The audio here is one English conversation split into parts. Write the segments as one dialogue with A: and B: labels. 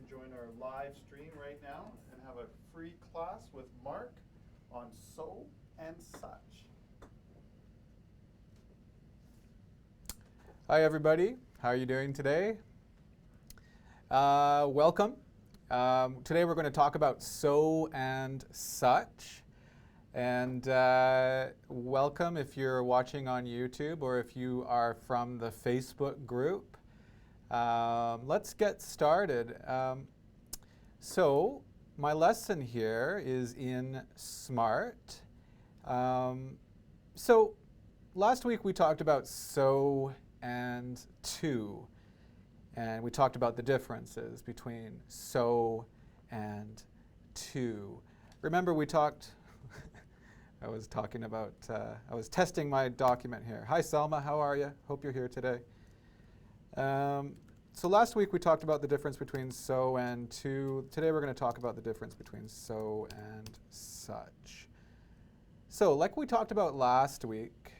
A: can join our live stream right now and have a free class with Mark on so and such.
B: Hi everybody, how are you doing today? Welcome. Today we're going to talk about so and such. And welcome if you're watching on YouTube or if you are from the Facebook group. Let's get started. So my lesson here is in Smrt. So last week we talked about so and to, and we talked about the differences between so and to. Remember we talked, I was testing my document here. Hi Selma, how are you? Hope you're here today. So last week we talked about the difference between so and to. Today we're going to talk about the difference between so and such. So like we talked about last week,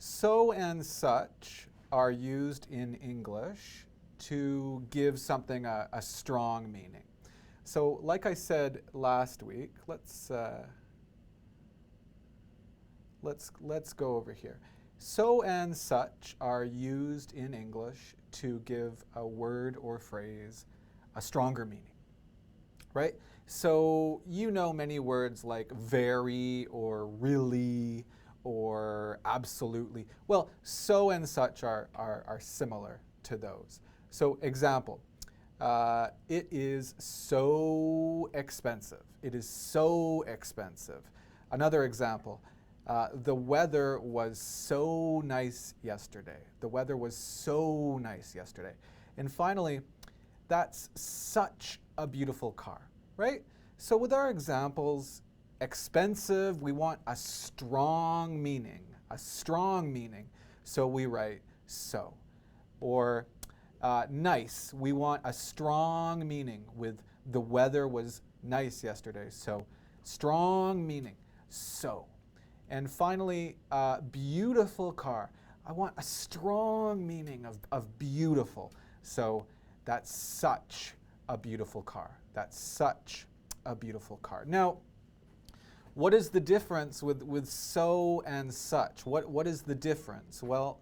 B: so and such are used in English to give something a strong meaning. So like I said last week, let's go over here. So and such are used in English to give a word or phrase a stronger meaning, right? So you know many words like very or really or absolutely. Well, so and such are similar to those. So example, it is so expensive. It is so expensive. Another example, the weather was so nice yesterday. The weather was so nice yesterday. And finally, that's such a beautiful car, right? So with our examples, expensive, we want a strong meaning, so we write so. Or nice, we want a strong meaning with the weather was nice yesterday, so strong meaning, so. And finally, beautiful car. I want a strong meaning of beautiful. So that's such a beautiful car. That's such a beautiful car. Now, what is the difference with so and such? What is the difference? Well,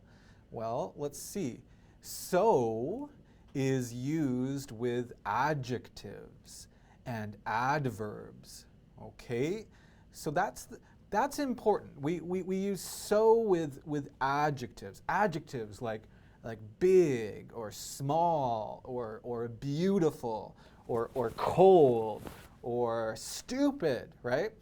B: let's see. So is used with adjectives and adverbs. Okay? So that's important. We use so with adjectives. Adjectives like big or small or beautiful or cold or stupid, right?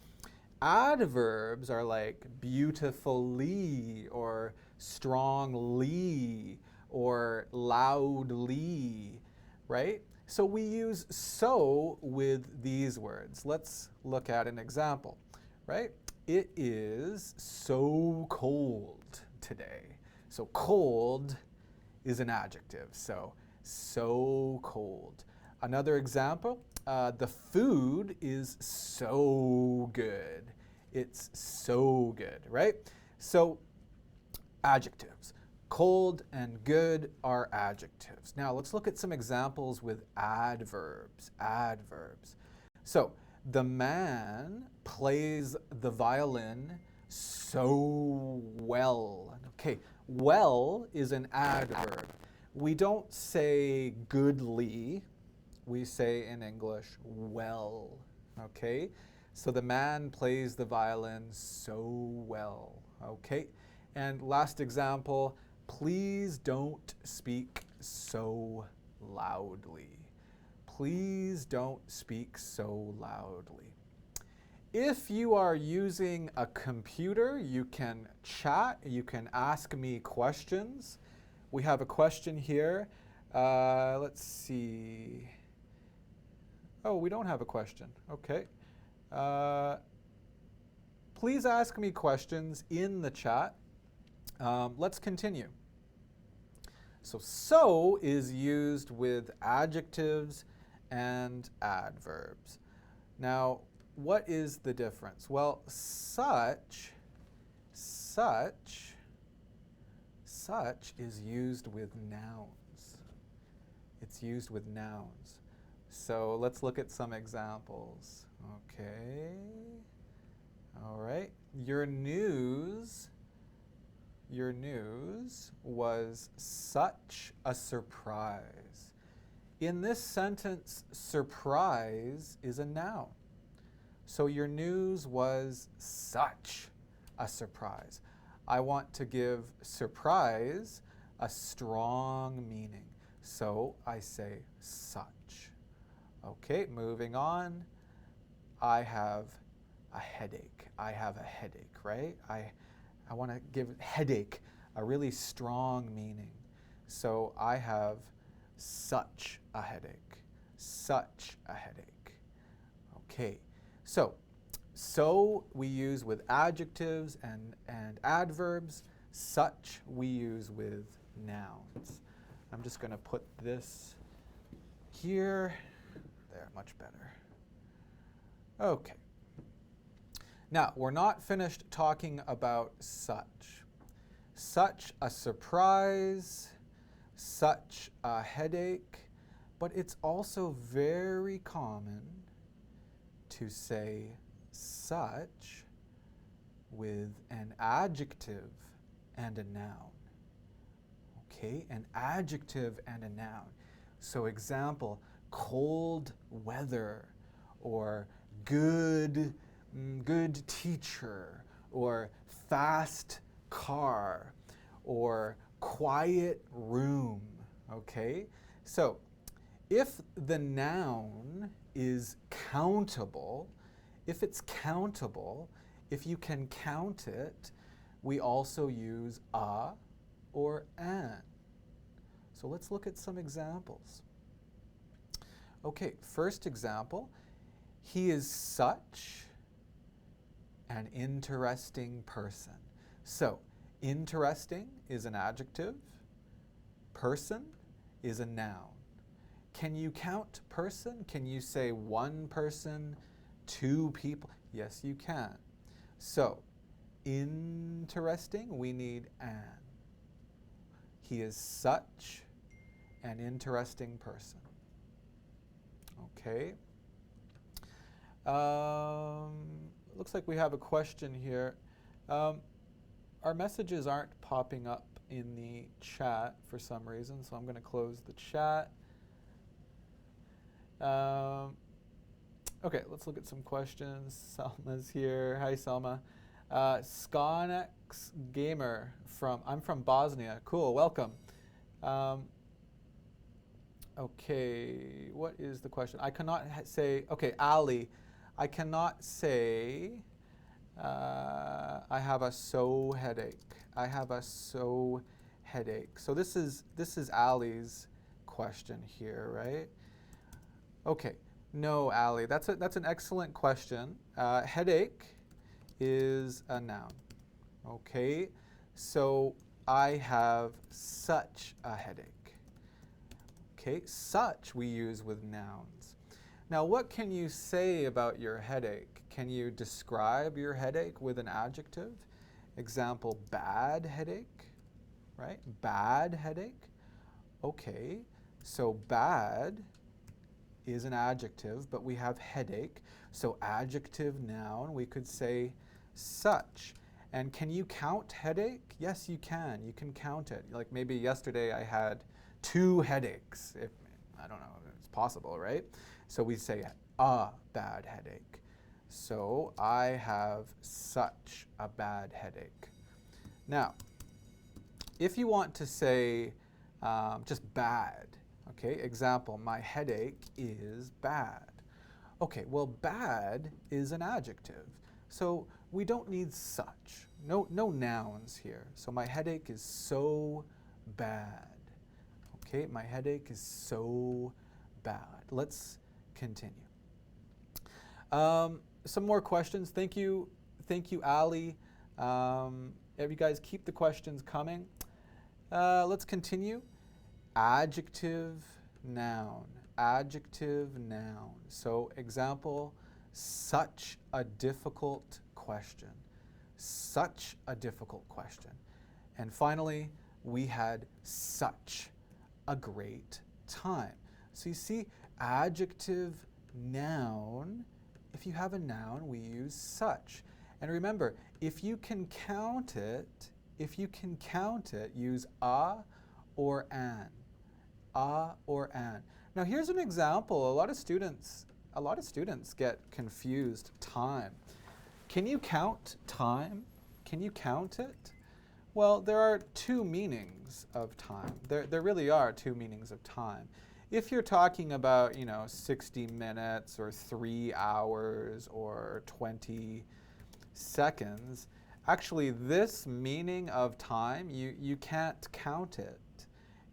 B: Adverbs are like beautifully or strongly or loudly, right? So we use so with these words. Let's look at an example, right? It is so cold today. So cold is an adjective, so cold. Another example, the food is so good. It's so good, right? So adjectives. Cold and good are adjectives. Now let's look at some examples with adverbs. Adverbs. So the man plays the violin so well. Okay, well is an adverb. We don't say goodly. We say in English well. Okay, so the man plays the violin so well. Okay, and last example, please don't speak so loudly. Please don't speak so loudly. If you are using a computer, you can chat, you can ask me questions. We have a question here. Let's see. Oh, we don't have a question. Okay. Please ask me questions in the chat. Let's continue. So is used with adjectives and adverbs. Now, what is the difference? Well, such is used with nouns. It's used with nouns. So let's look at some examples. Okay. All right. Your news was such a surprise. In this sentence, surprise is a noun. So your news was such a surprise. I want to give surprise a strong meaning. So I say such. Okay, moving on. I have a headache. I have a headache, right? I want to give headache a really strong meaning. So I have such a headache. Such a headache. Okay, so we use with adjectives and adverbs. Such we use with nouns. I'm just going to put this here. There, much better. Okay. Now, we're not finished talking about such. Such a surprise, such a headache, but it's also very common to say such with an adjective and a noun. Okay, an adjective and a noun. So example, cold weather, or good teacher, or fast car, or quiet room. Okay, so if the noun is countable, if it's countable, if you can count it, we also use a or an. So let's look at some examples. Okay, first example, he is such an interesting person. So, interesting is an adjective, person is a noun. Can you count person? Can you say one person, two people? Yes, you can. So, interesting, we need an. He is such an interesting person. Okay. Looks like we have a question here. Our messages aren't popping up in the chat for some reason, so I'm going to close the chat. Okay, let's look at some questions. Selma's here. Hi, Selma. Skonex Gamer I'm from Bosnia. Cool, welcome. Okay, what is the question? I cannot say, okay, Ali, I cannot say, I have a so headache. I have a so headache. So this is Ali's question here, right? Okay, no, Ali, that's an excellent question. Headache is a noun. Okay, so I have such a headache. Okay, such we use with nouns. Now, what can you say about your headache? Can you describe your headache with an adjective? Example, bad headache, right? Bad headache. Okay, so bad is an adjective, but we have headache. So adjective, noun, we could say such. And can you count headache? Yes, you can. You can count it. Like maybe yesterday I had 2 headaches. I don't know, it's possible, right? So we say a bad headache. So I have such a bad headache. Now, if you want to say just bad, okay, example, my headache is bad. Okay, well, bad is an adjective. So we don't need such. No nouns here. So my headache is so bad. Okay, my headache is so bad. Let's continue. Some more questions. Thank you, Ali. You guys keep the questions coming. Let's continue. Adjective, noun. Adjective, noun. So example, such a difficult question. Such a difficult question. And finally, we had such a great time. So you see, adjective, noun. If you have a noun, we use such. And remember, if you can count it, use a or an. A or an. Now here's an example. A lot of students get confused. Time. Can you count time? Can you count it? Well, there are two meanings of time. There really are two meanings of time. If you're talking about, 60 minutes or 3 hours or 20 seconds, actually this meaning of time, you can't count it.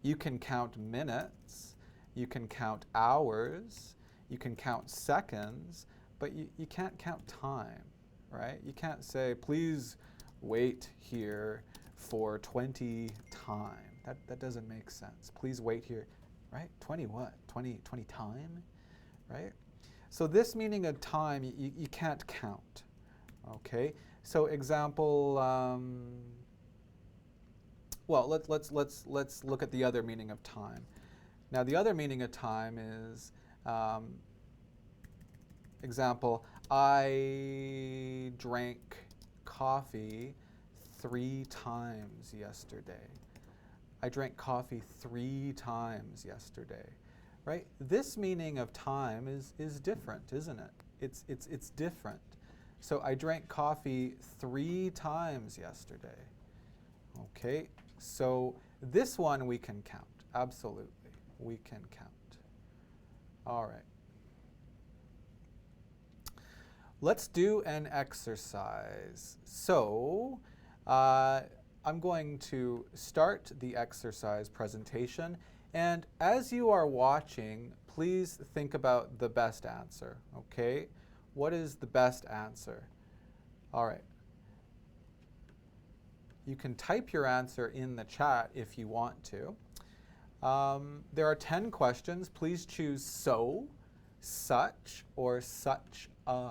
B: You can count minutes, you can count hours, you can count seconds, but you can't count time, right? You can't say, please wait here for 20 time. That doesn't make sense. Please wait here, right? 20 what? 20 time, right? So this meaning of time, you can't count, okay? So example, well, let's look at the other meaning of time. Now the other meaning of time is, example, I drank coffee 3 times yesterday. I drank coffee 3 times yesterday, right? This meaning of time is different, isn't it? It's different. So I drank coffee 3 times yesterday. Okay, so this one we can count. Absolutely, we can count. All right. Let's do an exercise. So I'm going to start the exercise presentation, and as you are watching, please think about the best answer, okay? What is the best answer? All right. You can type your answer in the chat if you want to. There are 10 questions. Please choose so, such, or such a.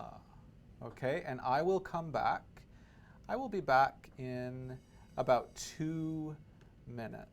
B: Okay, and I will come back. I will be back in about 2 minutes.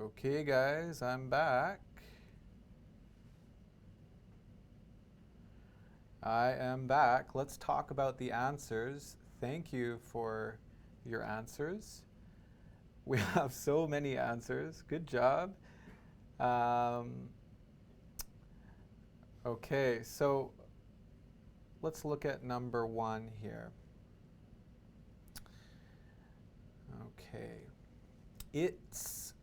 B: Okay, guys, I'm back. I am back. Let's talk about the answers. Thank you for your answers. We have so many answers. Good job. Okay, so let's look at number 1 here. Okay. It's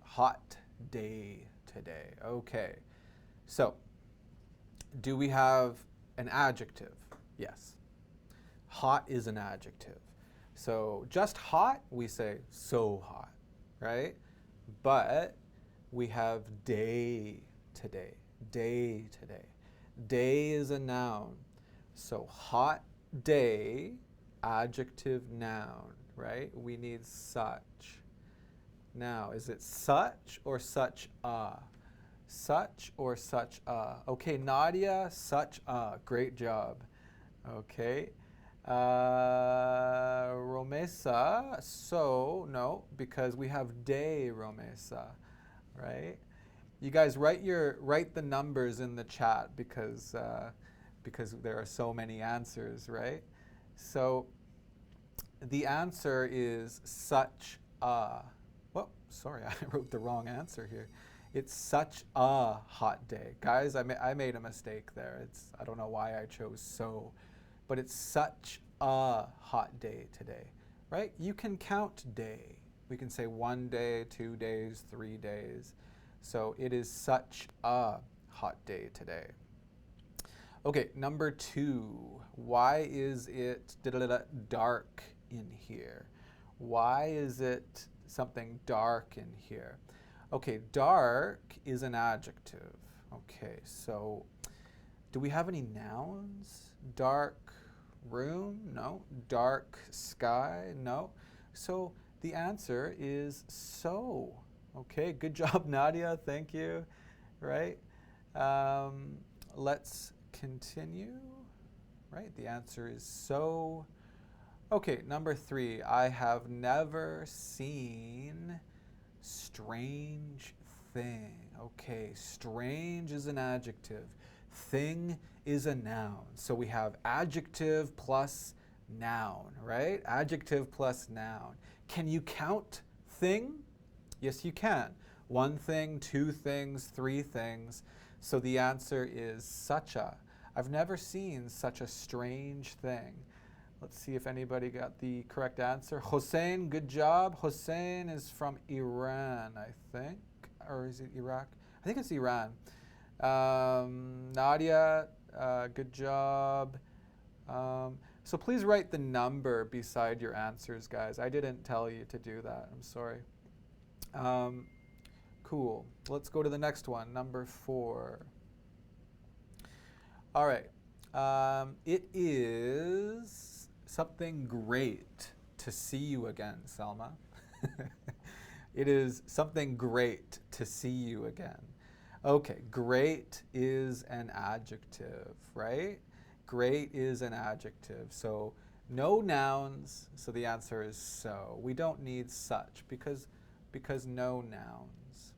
B: hot day today. Okay. So, do we have an adjective? Yes. Hot is an adjective. So, just hot, we say so hot, right? But we have day today. Day today. Day is a noun. So, hot day, adjective noun, right? We need such. Now, is it such or such a? Such or such a? Okay, Nadia, such a. Great job. Okay. Romesa, so, no, because we have day, Romesa, right? You guys write the numbers in the chat because there are so many answers, right? So the answer is such a. Whoop, sorry, I wrote the wrong answer here. It's such a hot day. Guys, I made a mistake there. I don't know why I chose so, but it's such a hot day today, right? You can count day. We can say 1 day, 2 days, 3 days. So it is such a hot day today. Okay, number 2. Why is it dark in here? Why is it something dark in here? Okay, dark is an adjective. Okay, so do we have any nouns? Dark room? No. Dark sky? No. So the answer is so. Okay, good job, Nadia. Thank you. Right? Let's continue. Right, the answer is so. Okay, number 3. I have never seen strange thing. Okay, strange is an adjective. Thing is a noun. So we have adjective plus noun, right? Adjective plus noun. Can you count thing? Yes, you can. 1 thing, 2 things, 3 things. So the answer is such a. I've never seen such a strange thing. Let's see if anybody got the correct answer. Hossein, good job. Hossein is from Iran, I think. Or is it Iraq? I think it's Iran. Nadia, good job. So please write the number beside your answers, guys. I didn't tell you to do that. I'm sorry. Cool. Let's go to the next one, number 4. All right. It is something great to see you again, Selma. It is something great to see you again. Okay, great is an adjective, right? Great is an adjective. So no nouns, so the answer is so. We don't need such because no nouns.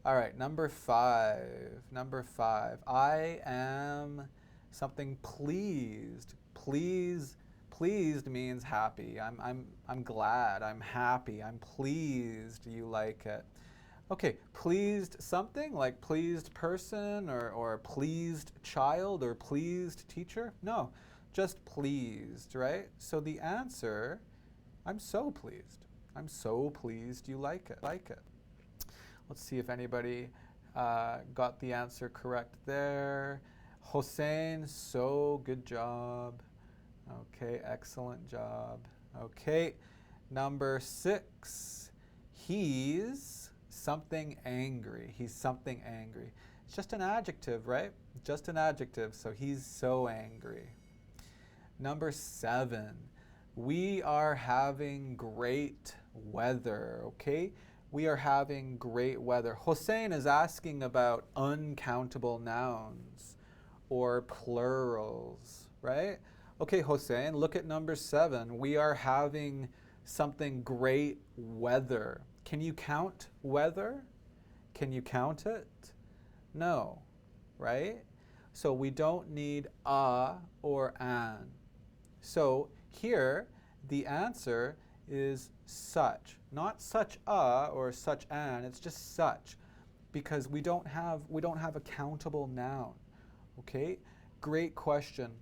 B: All right, number 5. Number 5. I am something pleased. Pleased means happy. I'm glad. I'm happy. I'm pleased. You like it. Okay, pleased something like pleased person or pleased child or pleased teacher? No, just pleased, right? So the answer, I'm so pleased. I'm so pleased you like it. Let's see if anybody got the answer correct there. Hossein, so good job. Okay, excellent job. Okay, number 6. He's something angry. He's something angry. It's just an adjective, right? Just an adjective, so he's so angry. Number 7. We are having great weather, okay? We are having great weather. Hossein is asking about uncountable nouns or plurals, right? Okay, Hossein, look at number 7. We are having something great weather. Can you count weather? Can you count it? No, right? So we don't need a or an. So here, the answer is such. Not such a or such an, it's just such. Because we don't have a countable noun. Okay? Great question.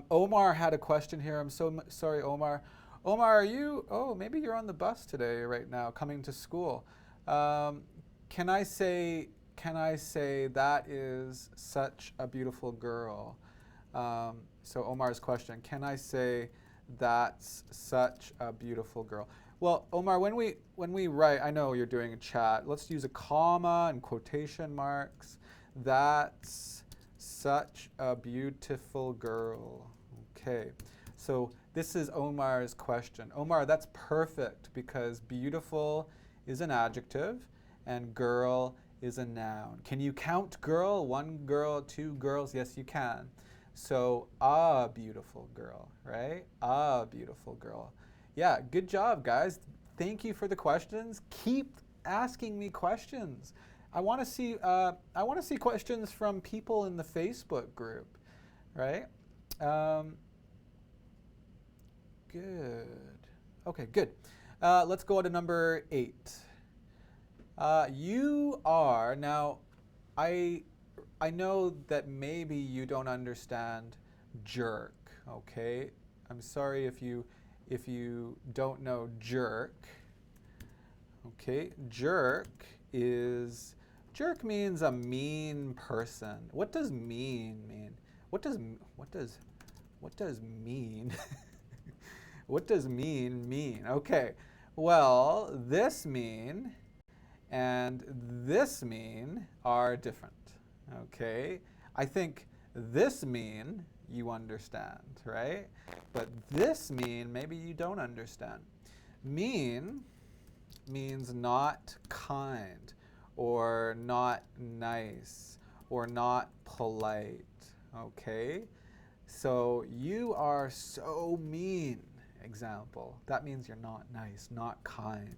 B: Omar had a question here. I'm so sorry, Omar. Omar, are you, oh, maybe you're on the bus today right now, coming to school. Can I say that is such a beautiful girl? So Omar's question, can I say that's such a beautiful girl? Well, Omar, when we write, I know you're doing a chat, let's use a comma and quotation marks. That's such a beautiful girl. Okay, so this is Omar's question. Omar, that's perfect because beautiful is an adjective and girl is a noun. Can you count girl? One girl, two girls? Yes, you can. So a beautiful girl, right? A beautiful girl. Yeah, good job, guys. Thank you for the questions. Keep asking me questions. I want to see questions from people in the Facebook group, right? Good. Okay, good. Let's go to number 8. You are now. I know that maybe you don't understand jerk. Okay, I'm sorry if you don't know jerk. Okay, jerk means a mean person. What does mean mean? What does mean? What does mean mean? Okay, well, this mean and this mean are different. Okay, I think this mean you understand, right? But this mean maybe you don't understand. Mean means not kind or not nice or not polite. Okay, so you are so mean, example. That means you're not nice, not kind.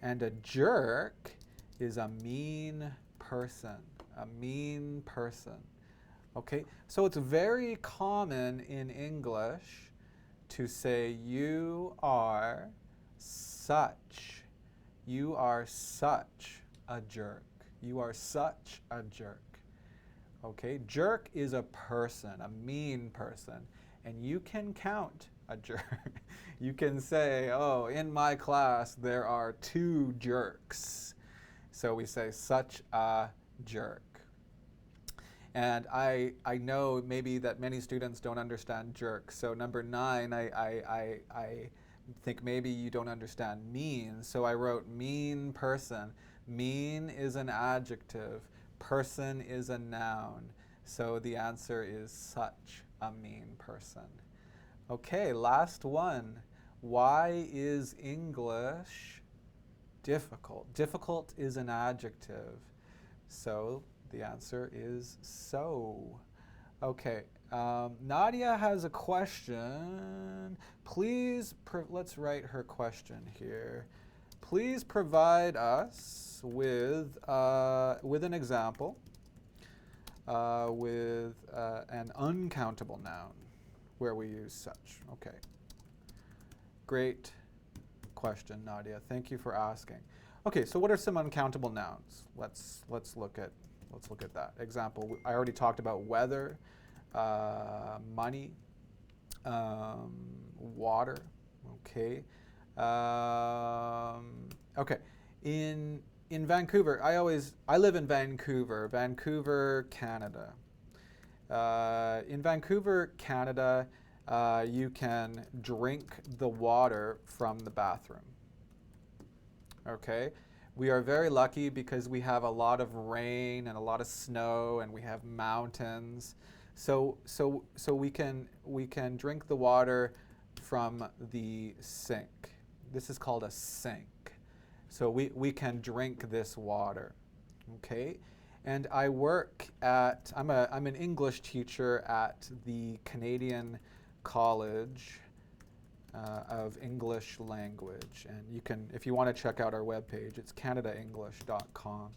B: And a jerk is a mean person, a mean person. Okay, so it's very common in English to say you are such a jerk. You are such a jerk. Okay, jerk is a person, a mean person, and you can count a jerk. You can say, oh, in my class there are 2 jerks. So we say such a jerk. And I know maybe that many students don't understand jerk. So number 9, I think maybe you don't understand mean. So I wrote mean person. Mean is an adjective. Person is a noun. So the answer is such a mean person. Okay, last one. Why is English difficult? Difficult is an adjective. So the answer is so. Okay, Nadia has a question. Please, let's write her question here. Please provide us with an example with an uncountable noun where we use such. Okay. Great question, Nadia. Thank you for asking. Okay, so what are some uncountable nouns? Let's look at that. Example, I already talked about weather, money, water. Okay. Okay. In Vancouver, I live in Vancouver, Canada. In Vancouver, Canada, you can drink the water from the bathroom. Okay? We are very lucky because we have a lot of rain and a lot of snow and we have mountains. So we can drink the water from the sink. This is called a sink. So we can drink this water. Okay? And I work at, I'm an English teacher at the Canadian College of English Language. And you can, if you want to check out our webpage, it's canadaenglish.com.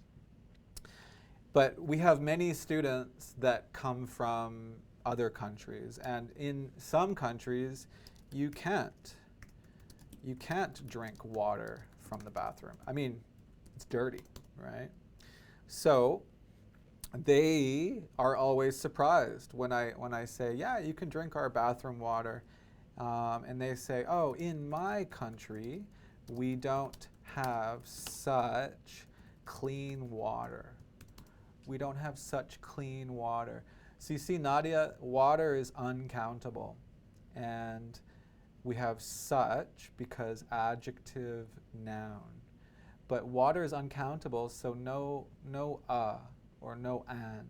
B: But we have many students that come from other countries. And in some countries, you can't drink water from the bathroom. I mean, it's dirty, right? So they are always surprised when I say, yeah, you can drink our bathroom water. and they say, oh, in my country, we don't have such clean water. We don't have such clean water. So you see, Nadia, water is uncountable. And we have such because adjective, noun. But water is uncountable, so no or no an.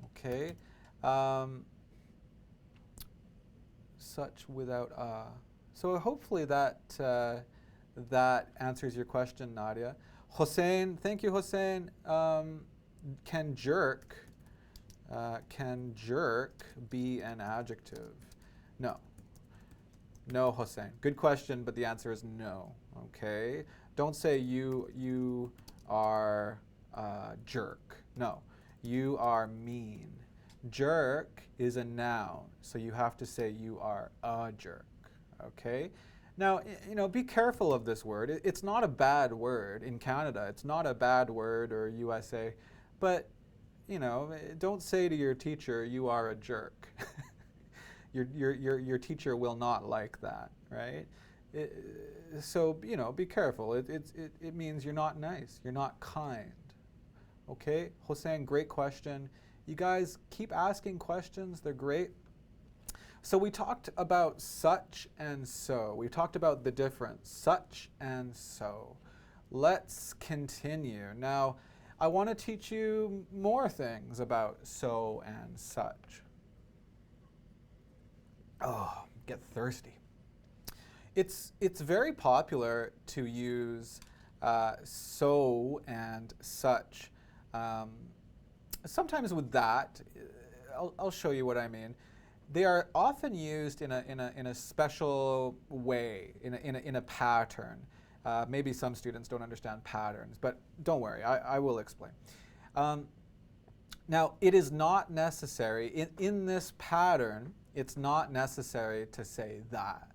B: Okay? Such without So hopefully that that answers your question, Nadia. Hossein, thank you, Hossein. Can jerk be an adjective? No. No, Hossein. Good question, but the answer is no. Okay? Don't say you are jerk. No. You are mean. Jerk is a noun, so you have to say you are a jerk. Okay? Now, be careful of this word. It's not a bad word in Canada. It's not a bad word, or USA, but don't say to your teacher, you are a jerk. Your teacher will not like that, right? So be careful. It means you're not nice. You're not kind. Okay, Hossein, great question. You guys keep asking questions. They're great. So we talked about such and so. We talked about the difference, such and so. Let's continue. Now, I want to teach you more things about so and such. Oh, get thirsty. It's very popular to use so and such. Sometimes with that, I'll show you what I mean. They are often used in a special way, in a pattern. Maybe some students don't understand patterns, but don't worry, I will explain. Now, it is not necessary, in this pattern, it's not necessary to say that.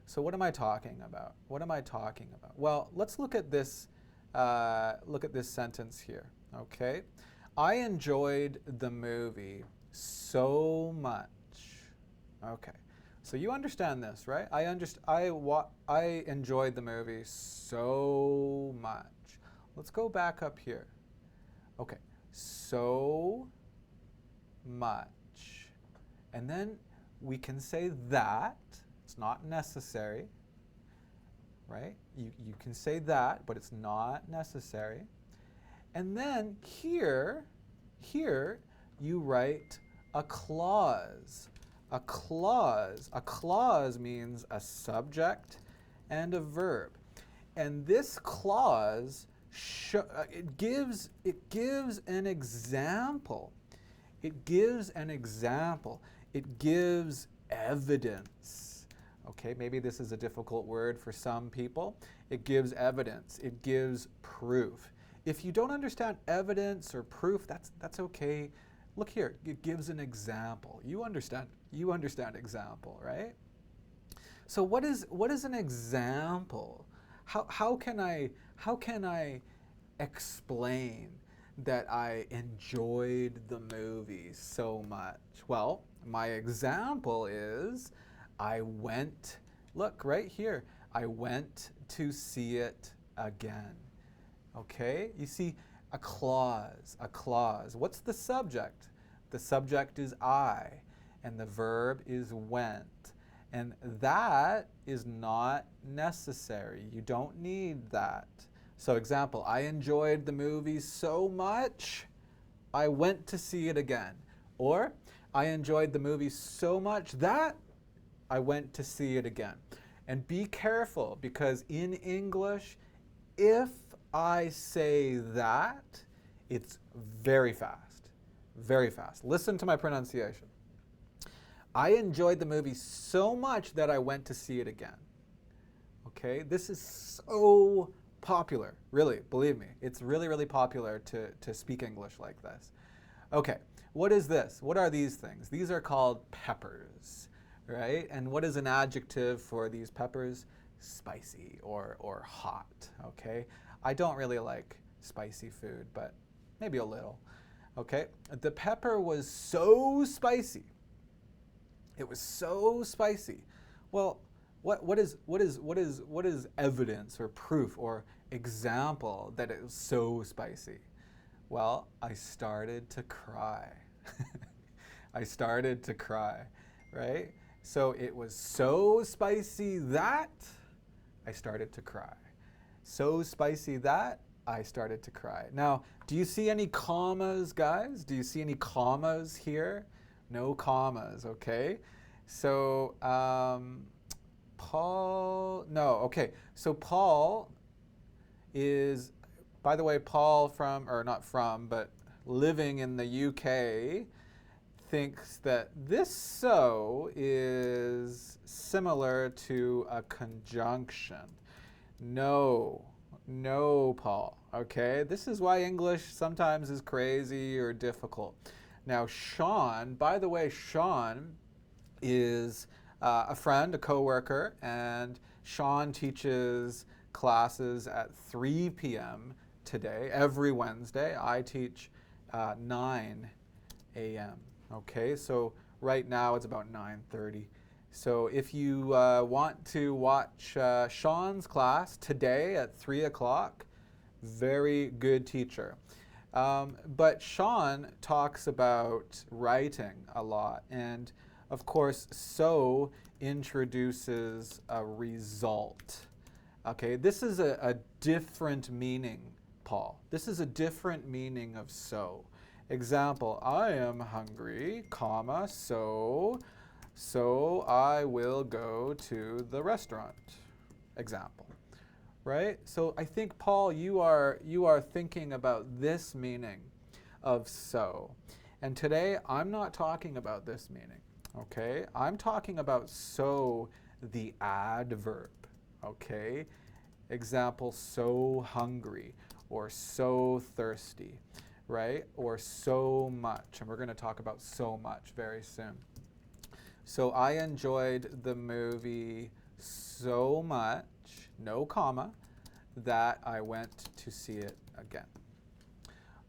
B: So what am I talking about? What am I talking about? Well, let's look at this sentence here, okay? I enjoyed the movie so much. Okay, so you understand this, right? I enjoyed the movie so much. Let's go back up here. Okay, so much. And then we can say that. It's not necessary, right? You can say that, but it's not necessary. And then here you write a clause. A clause means a subject and a verb. And this clause it gives an example. It gives an example. It gives evidence. Okay, maybe this is a difficult word for some people. It gives evidence. It gives proof. If you don't understand evidence or proof, that's okay. Look here, it gives an example. You understand example, right? So what is an example? How can I explain that I enjoyed the movie so much? Well, my example is look right here, I went to see it again. Okay, you see a clause. What's the subject? The subject is I, and the verb is went. And that is not necessary. You don't need that. So example, I enjoyed the movie so much, I went to see it again. Or, I enjoyed the movie so much that I went to see it again. And be careful, because in English, if I say that, it's very fast. Very fast. Listen to my pronunciation. I enjoyed the movie so much that I went to see it again. Okay, this is so popular, really, believe me. It's really, really popular to speak English like this. Okay, what is this? What are these things? These are called peppers, right? And what is an adjective for these peppers? Spicy or hot, okay? I don't really like spicy food, but maybe a little, okay? The pepper was so spicy It was so spicy. Well, what is evidence or proof or example that it was so spicy? Well, I started to cry. I started to cry, right? So it was so spicy that I started to cry. So spicy that I started to cry. Now, do you see any commas, guys? Do you see any commas here? No commas, okay? So, Paul, no, okay. So Paul is, by the way, Paul from, or not from, but living in the UK, thinks that this so is similar to a conjunction. No, no, Paul, okay? This is why English sometimes is crazy or difficult. Now, Sean, by the way, Sean is a friend, a coworker, and Sean teaches classes at 3 p.m. today, every Wednesday. I teach 9 a.m. Okay, so right now it's about 9:30. So if you want to watch Sean's class today at 3 o'clock, very good teacher. But Sean talks about writing a lot, and of course, so introduces a result. Okay, this is a different meaning, Paul. This is a different meaning of so. Example, I am hungry, comma, so I will go to the restaurant. Example, right? So I think, Paul, you are thinking about this meaning of so. And today, I'm not talking about this meaning, okay? I'm talking about so, the adverb, okay? Example, so hungry, or so thirsty, right? Or so much, and we're going to talk about so much very soon. So I enjoyed the movie so much, no comma, that I went to see it again.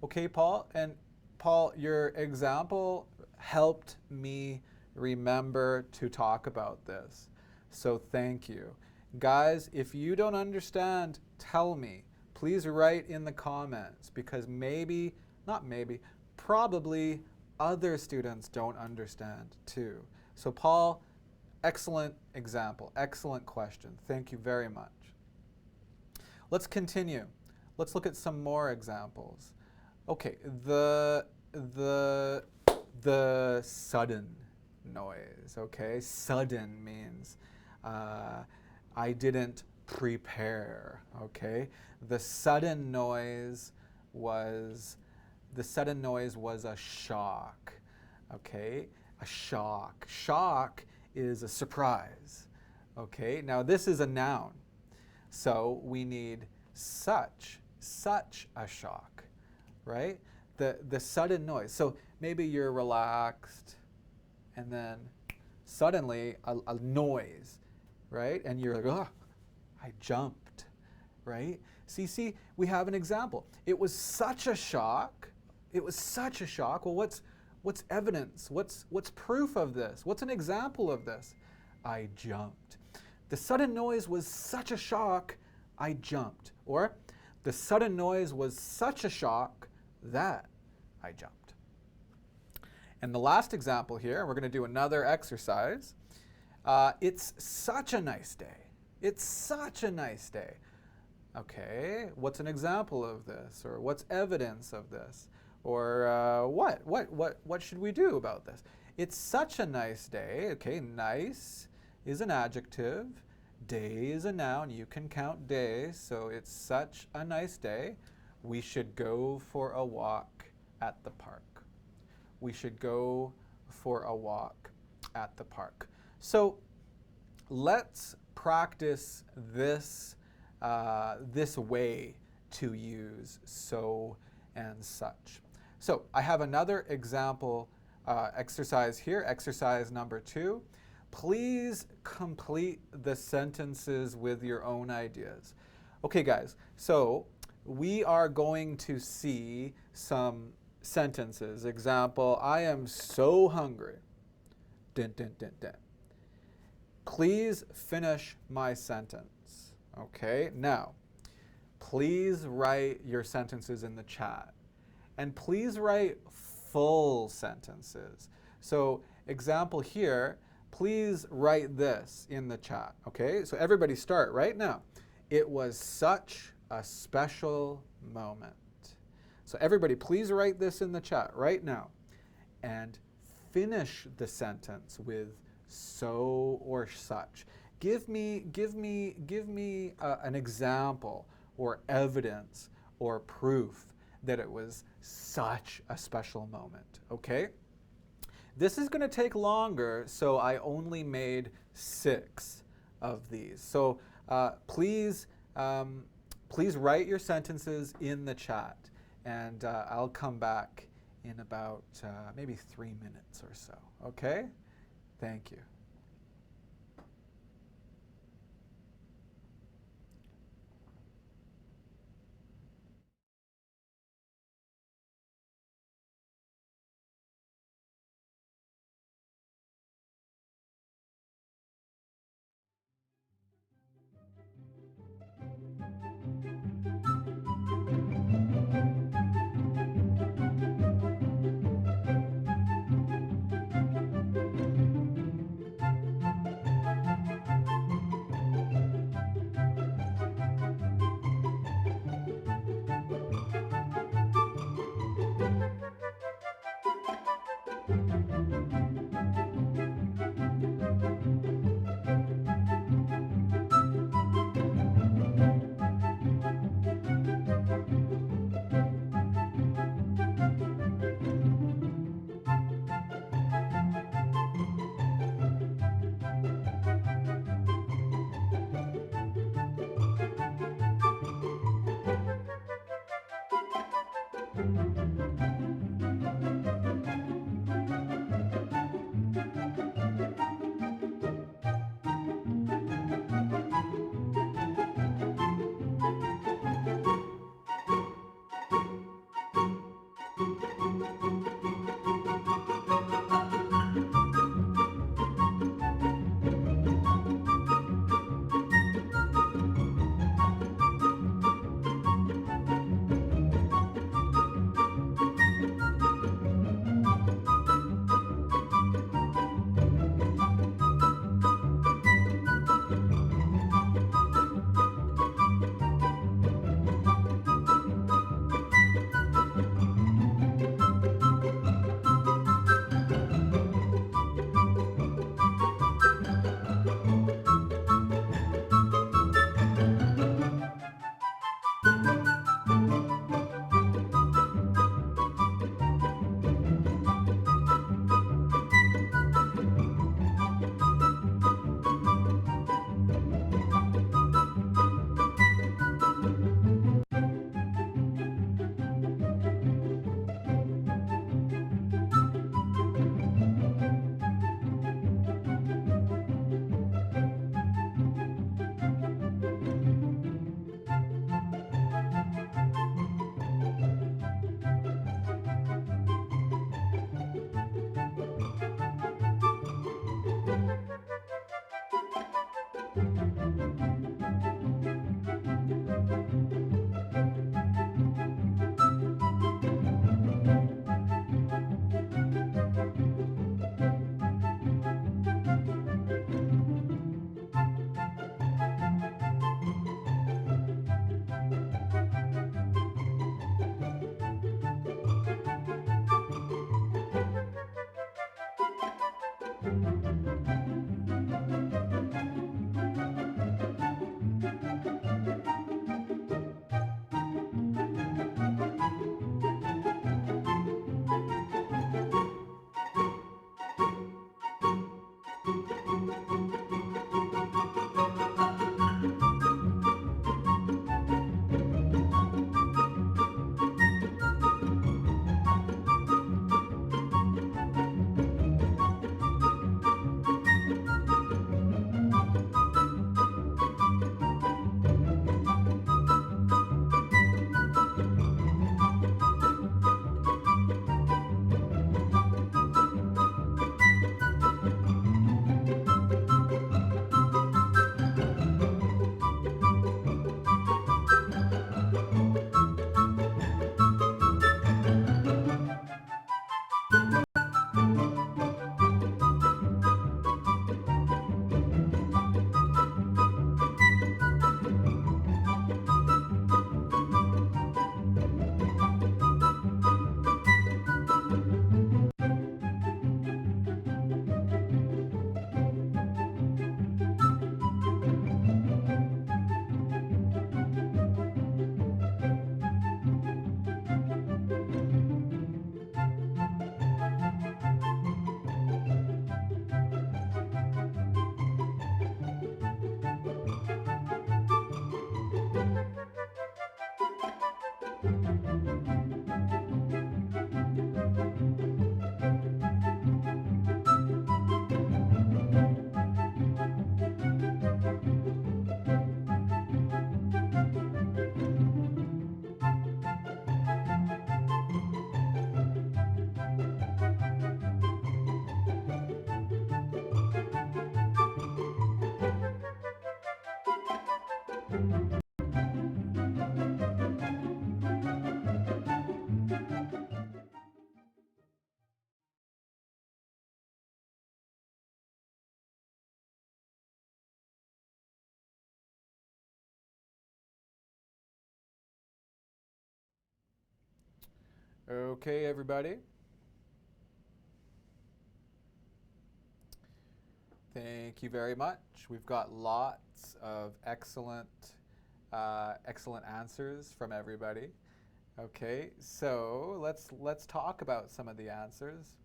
B: Okay, Paul, and Paul, your example helped me remember to talk about this. So thank you. Guys, if you don't understand, tell me. Please write in the comments, because maybe, not maybe, probably other students don't understand too. So Paul, excellent example, excellent question. Thank you very much. Let's continue. Let's look at some more examples. Okay, the sudden noise, okay? Sudden means I didn't prepare, okay? The sudden noise was a shock, okay? A shock. Shock is a surprise, okay? Now this is a noun, so we need such a shock, right? The sudden noise. So maybe you're relaxed, and then suddenly a noise, right? And you're like, oh, I jumped, right? See, we have an example. It was such a shock. It was such a shock. Well, what's evidence? What's proof of this? What's an example of this? I jumped. The sudden noise was such a shock, I jumped. Or the sudden noise was such a shock that I jumped. And the last example here, we're going to do another exercise. It's such a nice day. It's such a nice day. Okay, what's an example of this? Or what's evidence of this? Or what should we do about this? It's such a nice day. Okay, nice is an adjective. Day is a noun. You can count days, so it's such a nice day. We should go for a walk at the park. We should go for a walk at the park. So let's practice this, this way to use so and such. So I have another example exercise here, exercise number 2. Please complete the sentences with your own ideas. Okay, guys, so we are going to see some sentences. Example, I am so hungry. Dun, dun, dun, dun. Please finish my sentence. Okay, now, please write your sentences in the chat. And please write full sentences. So, example here, please write this in the chat. Okay, so everybody start right now. It was such a special moment. So everybody, please write this in the chat right now. And finish the sentence with so or such. Give me an example or evidence or proof that it was such a special moment, okay? This is going to take longer, so I only made 6 of these. So please write your sentences in the chat, and I'll come back in about maybe 3 minutes or so, okay? Thank you. Okay, everybody. Thank you very much. We've got lots of excellent answers from everybody. Okay, so let's talk about some of the answers.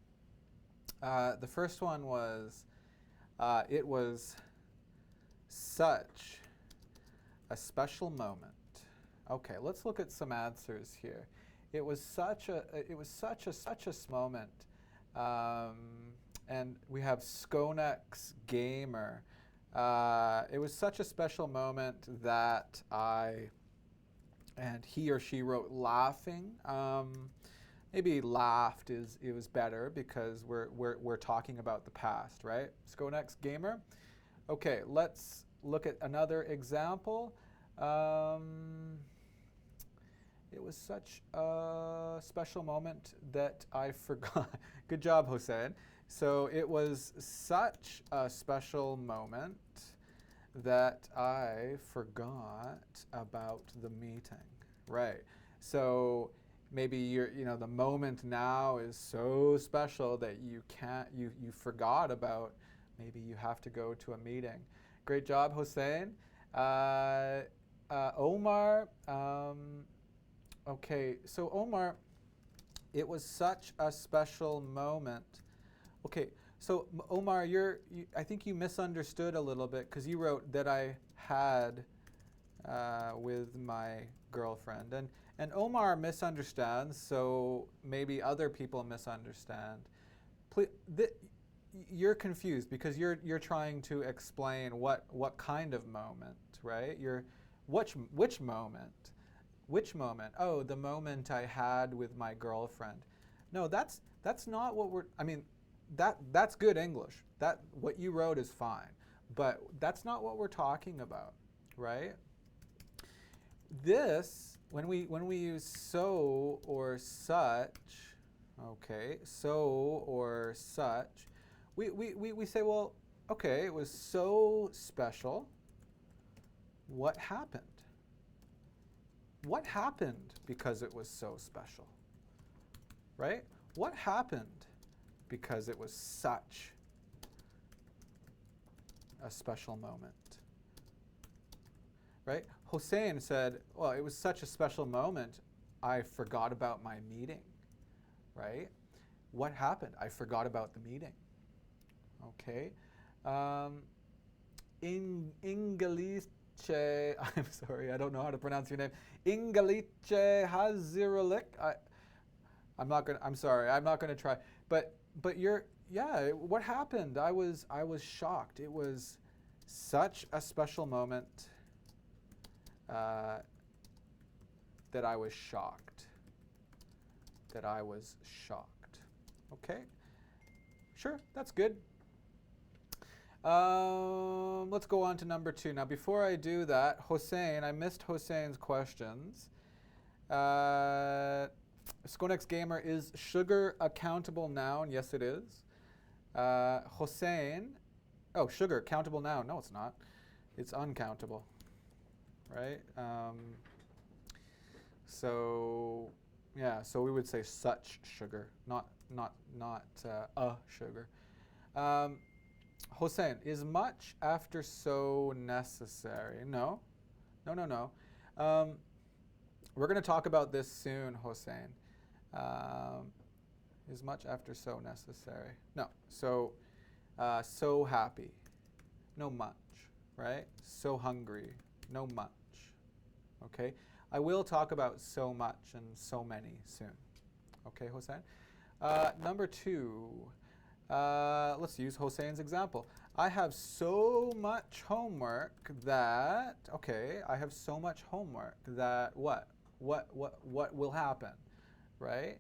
B: The first one was, it was such a special moment. Okay, let's look at some answers here. It was such a moment. And we have Skonex Gamer. It was such a special moment that and he or she wrote laughing. Maybe laughed it was better because we're talking about the past, right? Skonex Gamer. Okay, let's look at another example. It was such a special moment that I forgot. Good job, Hossein. So it was such a special moment that I forgot about the meeting. Right. So maybe the moment now is so special that you forgot about, maybe you have to go to a meeting. Great job, Hossein. Omar, okay, so Omar, it was such a special moment. Okay, so Omar, I think you misunderstood a little bit because you wrote that I had with my girlfriend, and Omar misunderstands, so maybe other people misunderstand. You're confused because you're trying to explain what kind of moment, right? Which moment? Which moment? Oh, the moment I had with my girlfriend. No, that's not what that's good English. That what you wrote is fine, but that's not what we're talking about, right? This when we use so or such, okay, so or such, we say, well, okay, it was so special. What happened? What happened because it was so special? Right? What happened because it was such a special moment? Right? Hossein said, well, it was such a special moment, I forgot about my meeting. Right? What happened? I forgot about the meeting. Okay. Ingalice, I'm sorry, I don't know how to pronounce your name. Ingalice Hazirulik. I'm sorry, I'm not gonna try. But what happened? I was shocked. It was such a special moment that I was shocked. Okay. Sure, that's good. Let's go on to number 2. Now, before I do that, Hossein, I missed Hossein's questions. Skonex Gamer, is sugar a countable noun? Yes, it is. Hossein, sugar, countable noun. No, it's not. It's uncountable, right? So we would say such sugar, not a sugar. Hossein, is much after so necessary? No. We're going to talk about this soon, Hossein. Is much after so necessary? No. So, so happy? No much, right? So hungry? No much. Okay? I will talk about so much and so many soon. Okay, Hossein? Number 2. Let's use Hossein's example. I have so much homework that, I have so much homework that what will happen, right?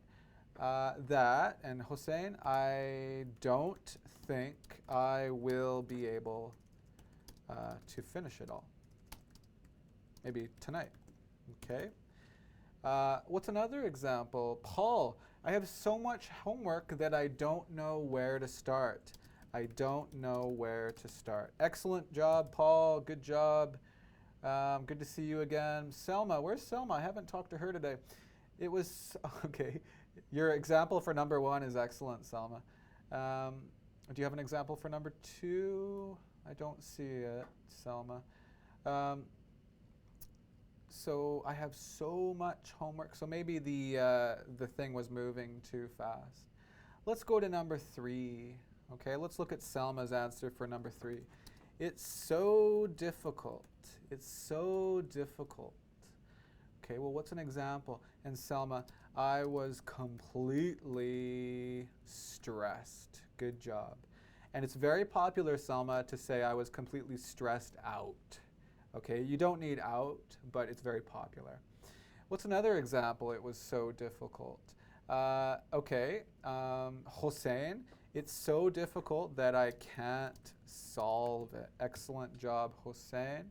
B: That, and Hossein, I don't think I will be able to finish it all. Maybe tonight, okay? What's another example? Paul, I have so much homework that I don't know where to start. I don't know where to start. Excellent job, Paul. Good job. Good to see you again. Selma, where's Selma? I haven't talked to her today. It was, okay, Your example for number 1 is excellent, Selma. Do you have an example for number 2? I don't see it, Selma. So I have so much homework. So maybe the thing was moving too fast. Let's go to number 3. Okay, let's look at Selma's answer for number 3. It's so difficult. It's so difficult. Okay, well, what's an example? And Selma, I was completely stressed. Good job. And it's very popular, Selma, to say I was completely stressed out. Okay, you don't need out, but it's very popular. What's another example? It was so difficult. Hossein, it's so difficult that I can't solve it. Excellent job, Hossein.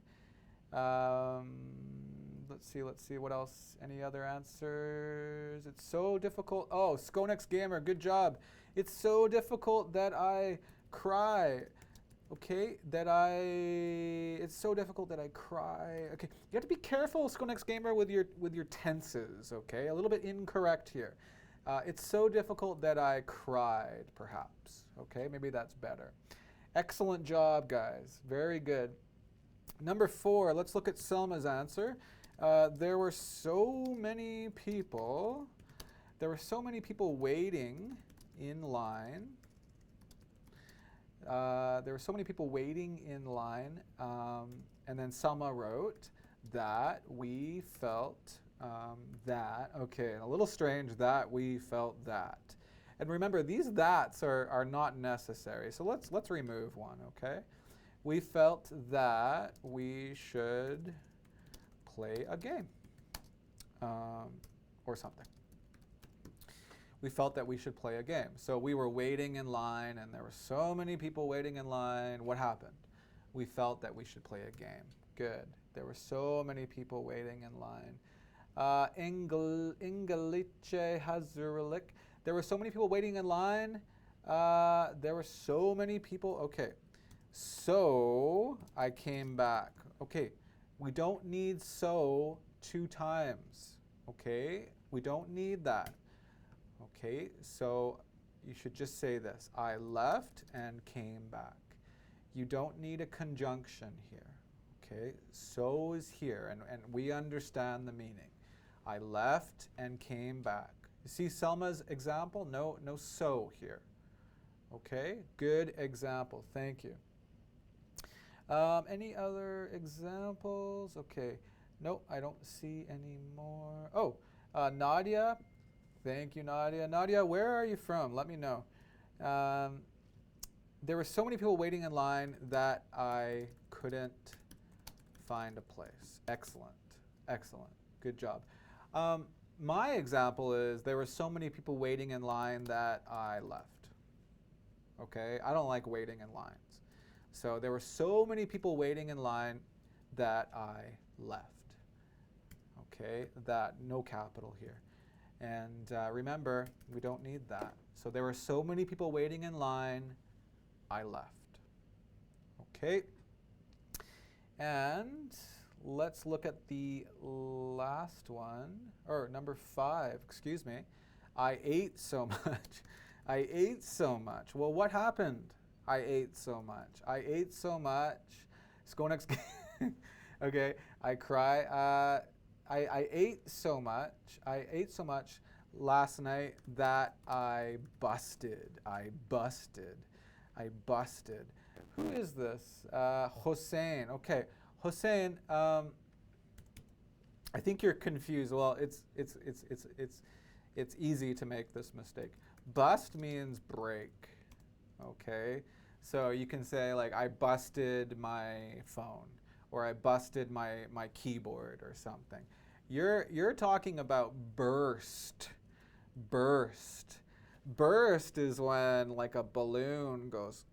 B: Let's see, what else? Any other answers? It's so difficult. Oh, Skonex Gamer, good job. It's so difficult that I cry. Okay, it's so difficult that I cry. Okay, you have to be careful, Skonex Gamer, with your tenses. Okay, a little bit incorrect here. It's so difficult that I cried, perhaps. Okay, maybe that's better. Excellent job, guys. Very good. Number 4, let's look at Selma's answer. There were so many people waiting in line. There were so many people waiting in line, and then Selma wrote that we felt that. Okay, a little strange that we felt that. And remember, these that's are not necessary. So let's remove one. Okay, we felt that we should play a game or something. We felt that we should play a game. So we were waiting in line, and there were so many people waiting in line. What happened? We felt that we should play a game. Good. There were so many people waiting in line. Ingalice Hazurulik. There were so many people waiting in line. There were so many people. Okay. So I came back. Okay. We don't need so 2 times. Okay. We don't need that. Okay, so you should just say this. I left and came back. You don't need a conjunction here. Okay, so is here, and we understand the meaning. I left and came back. You see Selma's example? No so here. Okay, good example. Thank you. Any other examples? Okay, nope, I don't see any more. Oh, Nadia. Thank you, Nadia. Nadia, where are you from? Let me know. There were so many people waiting in line that I couldn't find a place. Excellent. Excellent. Good job. My example is there were so many people waiting in line that I left. Okay? I don't like waiting in lines. So there were so many people waiting in line that I left. Okay? That, no capital here. And remember, we don't need that. So there were so many people waiting in line, I left. Okay. And let's look at the last one, or number 5, excuse me. I ate so much. I ate so much. Well, what happened? I ate so much. I ate so much. Let's go next. Okay, I cry. I ate so much. I ate so much last night that I busted. I busted. I busted. Who is this? Hossein. Okay, Hossein. I think you're confused. Well, it's easy to make this mistake. Bust means break. Okay, so you can say like I busted my phone, or I busted my keyboard or something. You're talking about burst. Burst. Burst is when like a balloon goes,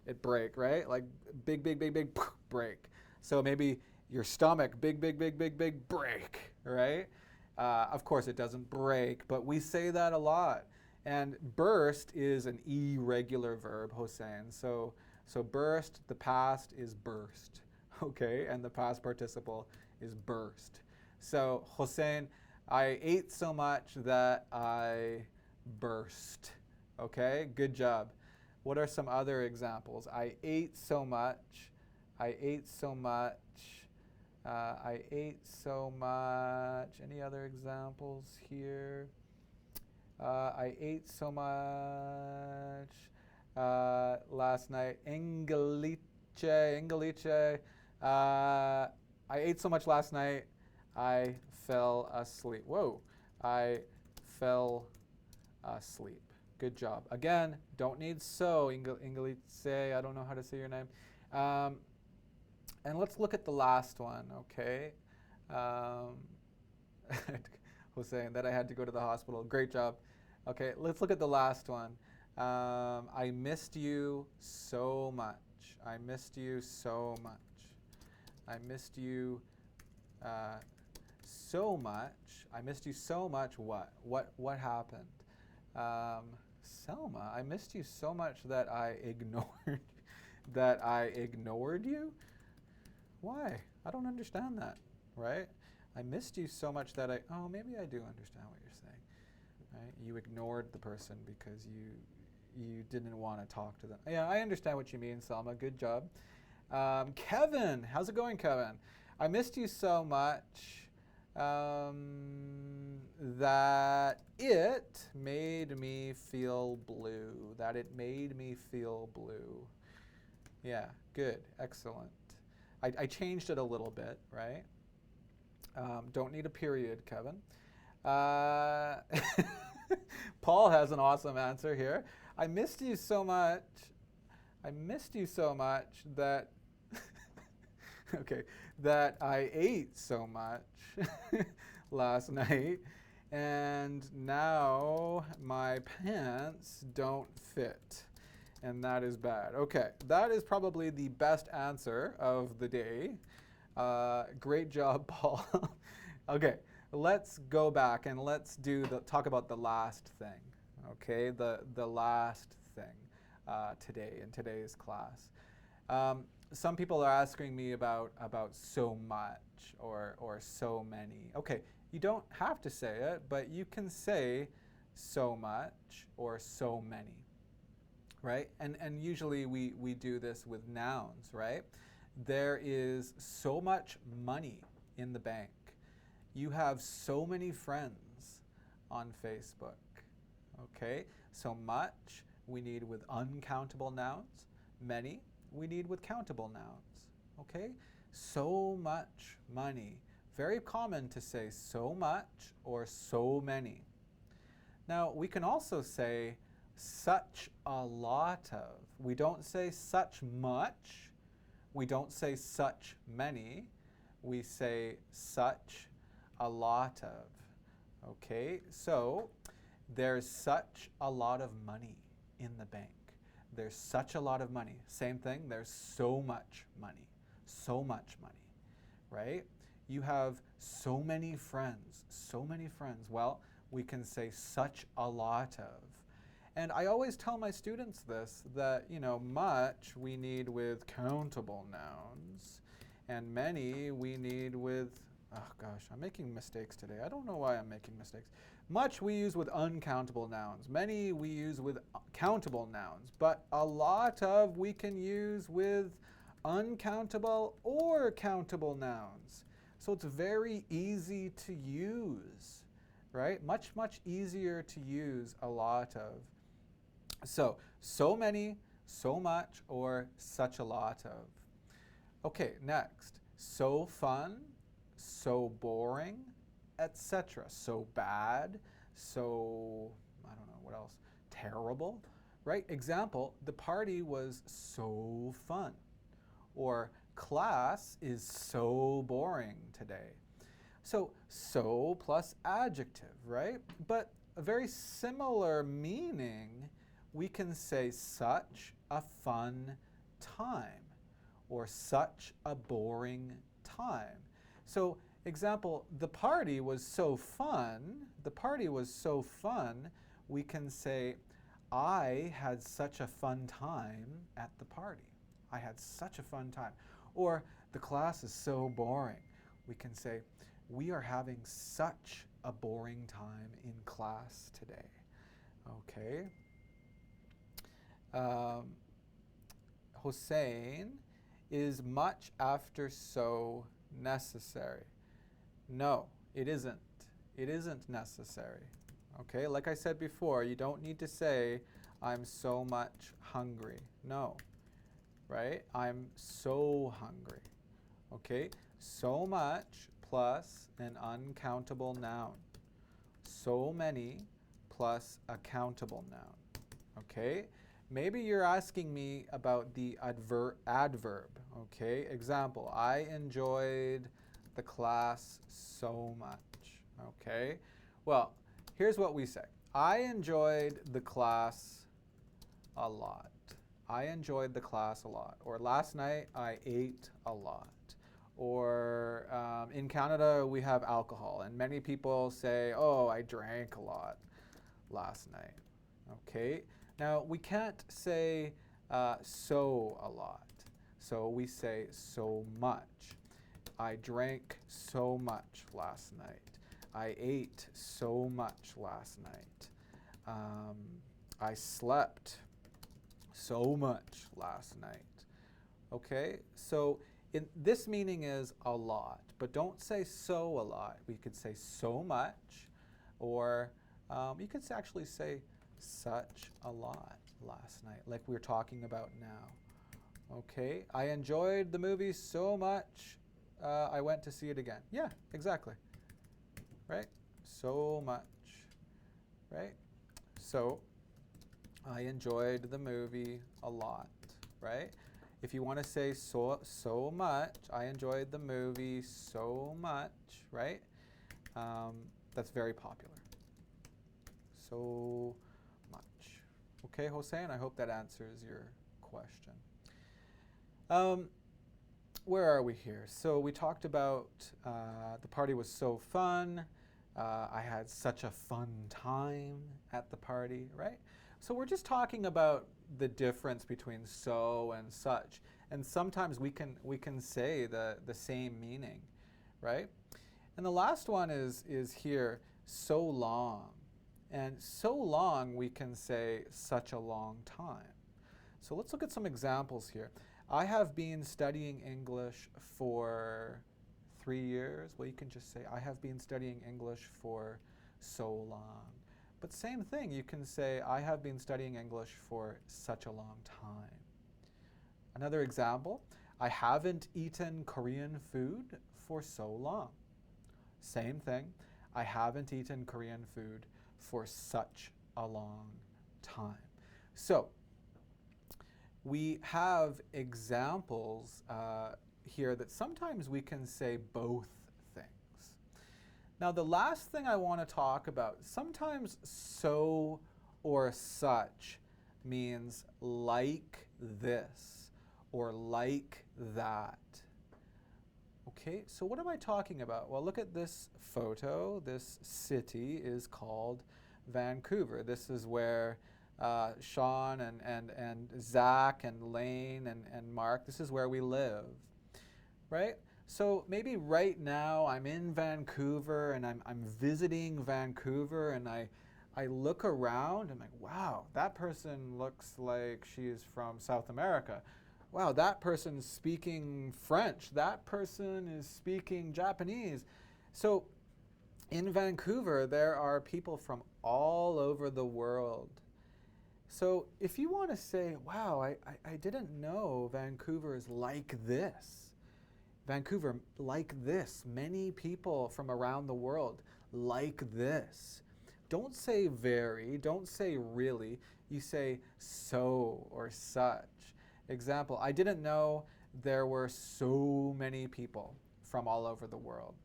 B: it break, right? Like big break. So maybe your stomach, big break, right? Of course it doesn't break, but we say that a lot. And burst is an irregular verb, Hossein. So burst, the past is burst, okay? And the past participle is burst. So Hossein, I ate so much that I burst. Okay, good job. What are some other examples? I ate so much. I ate so much. I ate so much. Any other examples here? I ate so much last night. Engeliche. I ate so much last night, I fell asleep. Whoa, I fell asleep. Good job. Again, don't need so, Engeliche, I don't know how to say your name. And let's look at the last one, okay? Was saying that I had to go to the hospital. Great job. Okay, let's look at the last one. I missed you so much. I missed you so much. I missed you so much. I missed you so much. What happened? Selma, I missed you so much that I ignored that I ignored you? Why? I don't understand that, right? I missed you so much that maybe I do understand what you're saying. Right? You ignored the person because you didn't want to talk to them. Yeah, I understand what you mean, Selma. Good job. Kevin, how's it going, Kevin? I missed you so much that it made me feel blue. That it made me feel blue. Yeah, good, excellent. I changed it a little bit, right? Don't need a period, Kevin. Paul has an awesome answer here. I missed you so much. I missed you so much that that I ate so much last night, and now my pants don't fit, and that is bad. Okay, that is probably the best answer of the day. Great job, Paul. Okay, let's go back and let's talk about the last thing. Okay, the last thing today in today's class. Some people are asking me about so much or so many. Okay, you don't have to say it, but you can say so much or so many, right? And usually we do this with nouns, right? There is so much money in the bank. You have so many friends on Facebook. Okay, so much we need with uncountable nouns. Many we need with countable nouns. Okay, so much money. Very common to say so much or so many. Now we can also say such a lot of. We don't say such much. We don't say such many. We say such a lot of. Okay, so there's such a lot of money in the bank. There's such a lot of money. Same thing, there's so much money. So much money, right? You have so many friends. So many friends. Well, we can say such a lot of. And I always tell my students this, that, much we need with countable nouns, and many we need with, oh gosh, I'm making mistakes today. I don't know why I'm making mistakes. Much we use with uncountable nouns. Many we use with countable nouns. But a lot of we can use with uncountable or countable nouns. So it's very easy to use, right? Much, much easier to use a lot of. So many, so much, or such a lot of. Okay, next. So fun, so boring, etc. So bad, so, I don't know, what else? Terrible, right? Example, the party was so fun. Or class is so boring today. So plus adjective, right? But a very similar meaning, we can say such a fun time or such a boring time. So example, the party was so fun. The party was so fun. We can say, I had such a fun time at the party. I had such a fun time. Or the class is so boring. We can say, we are having such a boring time in class today. Okay. Hossein, is much after so necessary? No, it isn't. It isn't necessary. Okay, like I said before, you don't need to say, I'm so much hungry. No, right? I'm so hungry. Okay, so much plus an uncountable noun. So many plus a countable noun. Okay, maybe you're asking me about the adverb. Okay, example, I enjoyed the class so much. Okay, well, here's what we say. I enjoyed the class a lot. I enjoyed the class a lot. Or last night I ate a lot. Or in Canada we have alcohol, and many people say, oh, I drank a lot last night. Okay, now we can't say so a lot. So we say so much. I drank so much last night. I ate so much last night. I slept so much last night. Okay, so this meaning is a lot, but don't say so a lot. We could say so much, or you could actually say such a lot last night, like we're talking about now. Okay, I enjoyed the movie so much, I went to see it again. Yeah, exactly. Right? So much. Right? So, I enjoyed the movie a lot. Right? If you want to say so much, I enjoyed the movie so much. Right? That's very popular. So much. Okay, Hossein, I hope that answers your question. Where are we here? So we talked about the party was so fun. I had such a fun time at the party, right? So we're just talking about the difference between so and such. And sometimes we can say the same meaning, right? And the last one is here, so long. And so long we can say such a long time. So let's look at some examples here. I have been studying English for 3 years. Well, you can just say, I have been studying English for so long. But same thing, you can say, I have been studying English for such a long time. Another example, I haven't eaten Korean food for so long. Same thing, I haven't eaten Korean food for such a long time. So, we have examples here that sometimes we can say both things. Now the last thing I want to talk about, sometimes so or such means like this or like that. Okay, so what am I talking about? Well, look at this photo. This city is called Vancouver. This is where Sean and Zach and Lane and Mark, this is where we live, right? So maybe right now I'm in Vancouver and I'm visiting Vancouver, and I look around and I'm like, wow, that person looks like she's from South America. Wow, that person's speaking French. That person is speaking Japanese. So in Vancouver, there are people from all over the world. So if you want to say, wow, I didn't know Vancouver is like this. Vancouver, like this. Many people from around the world like this. Don't say very, don't say really. You say so or such. Example, I didn't know there were so many people from all over the world.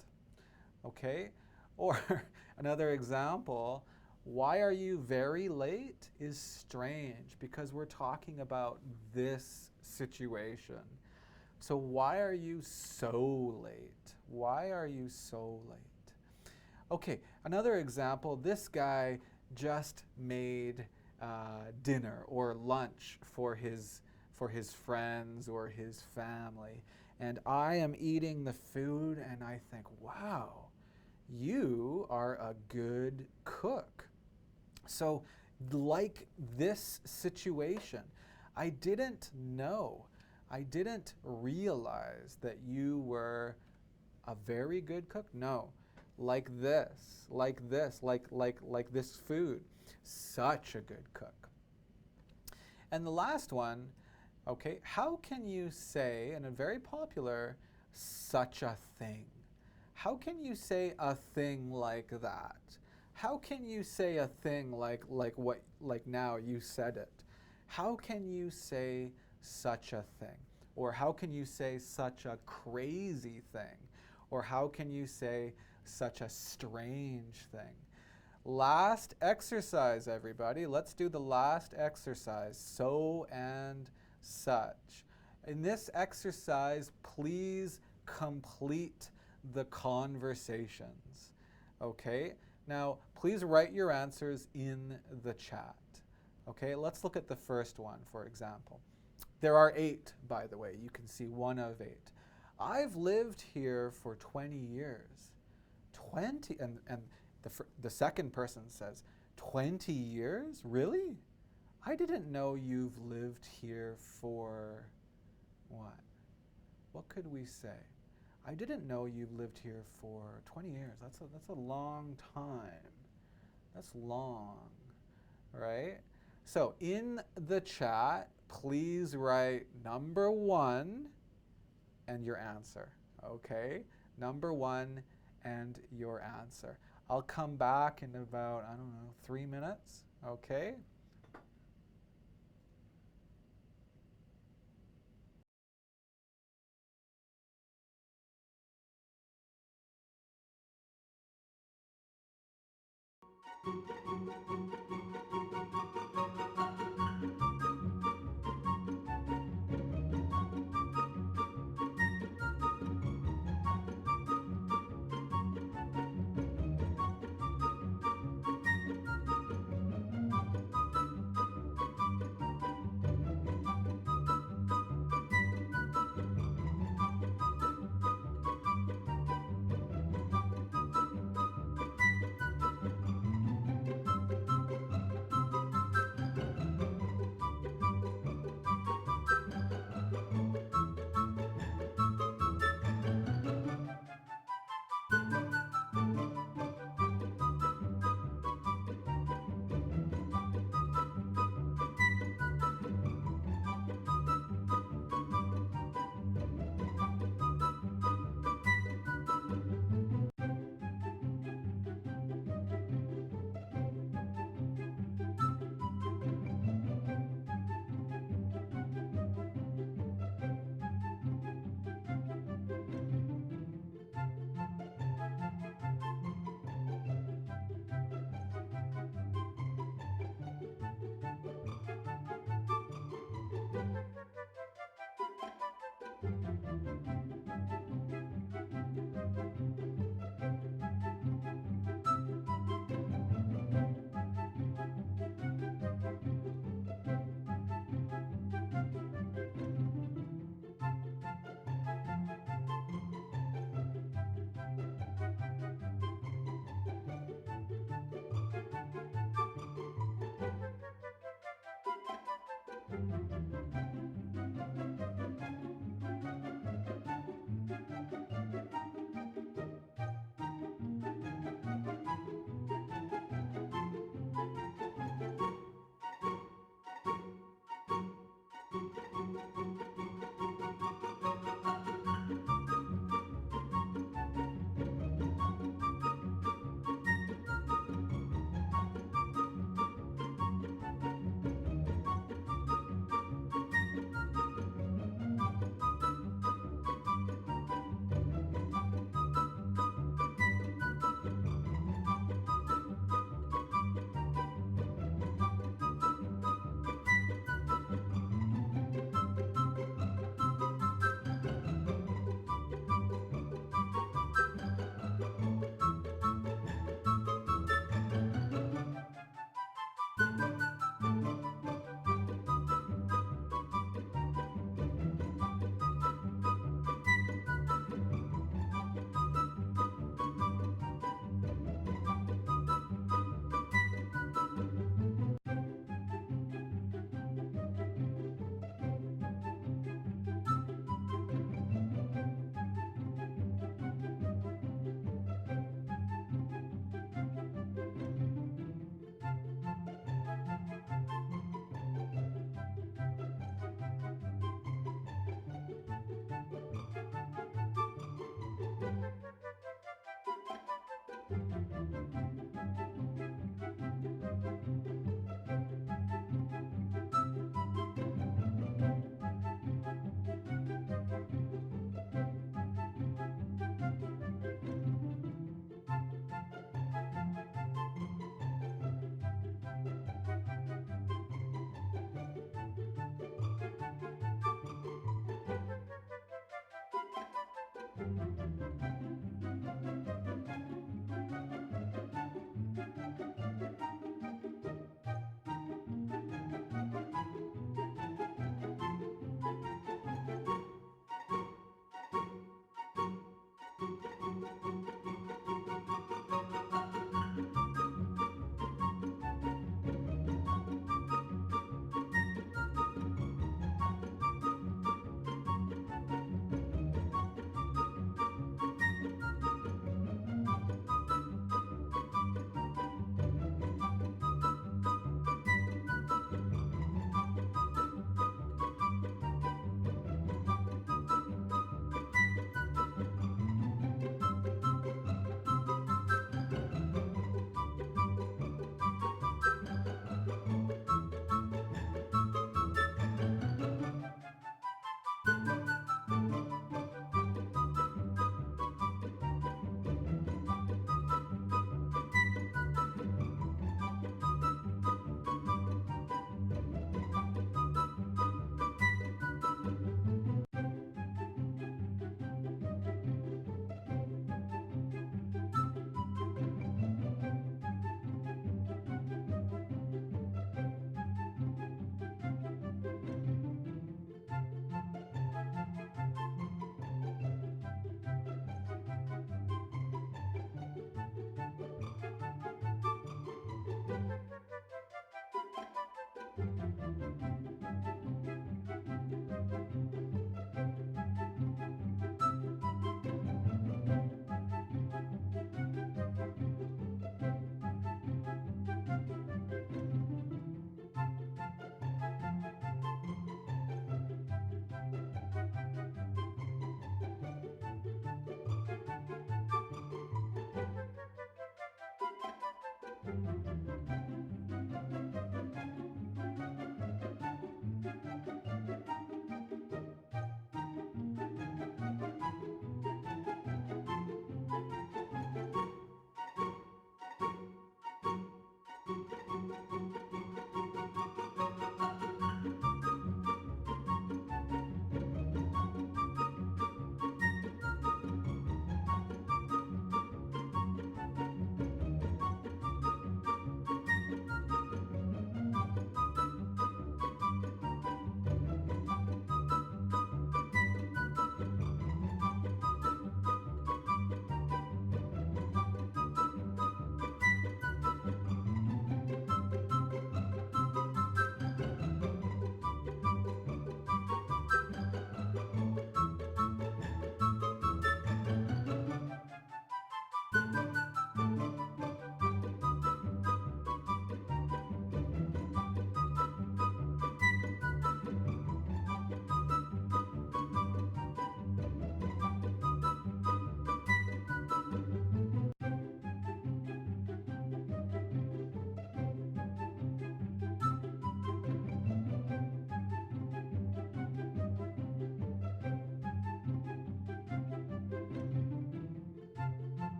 B: Okay? Or another example, why are you very late is strange because we're talking about this situation. So why are you so late? Why are you so late? Okay, another example, this guy just made dinner or lunch for his friends or his family. And I am eating the food and I think, wow, You are a good cook. So, like this situation, I didn't know, I didn't realize that you were a very good cook. No, like this, like this, like this food. Such a good cook. And the last one, okay, how can you say, and a very popular, such a thing? How can you say a thing like that? How can you say a thing like now you said it? How can you say such a thing? Or how can you say such a crazy thing? Or how can you say such a strange thing? Last exercise, everybody. Let's do the last exercise, so and such. In this exercise, please complete the conversations. Okay? Now, please write your answers in the chat. Okay, let's look at the first one, for example. There are 8, by the way. You can see 1 of 8. I've lived here for 20 years. 20, and the second person says, 20 years? Really? I didn't know you've lived here for what? What could we say? I didn't know you've lived here for 20 years. That's a long time. That's long, right? So in the chat, please write number 1 and your answer, okay? Number 1 and your answer. I'll come back in about, 3 minutes, okay?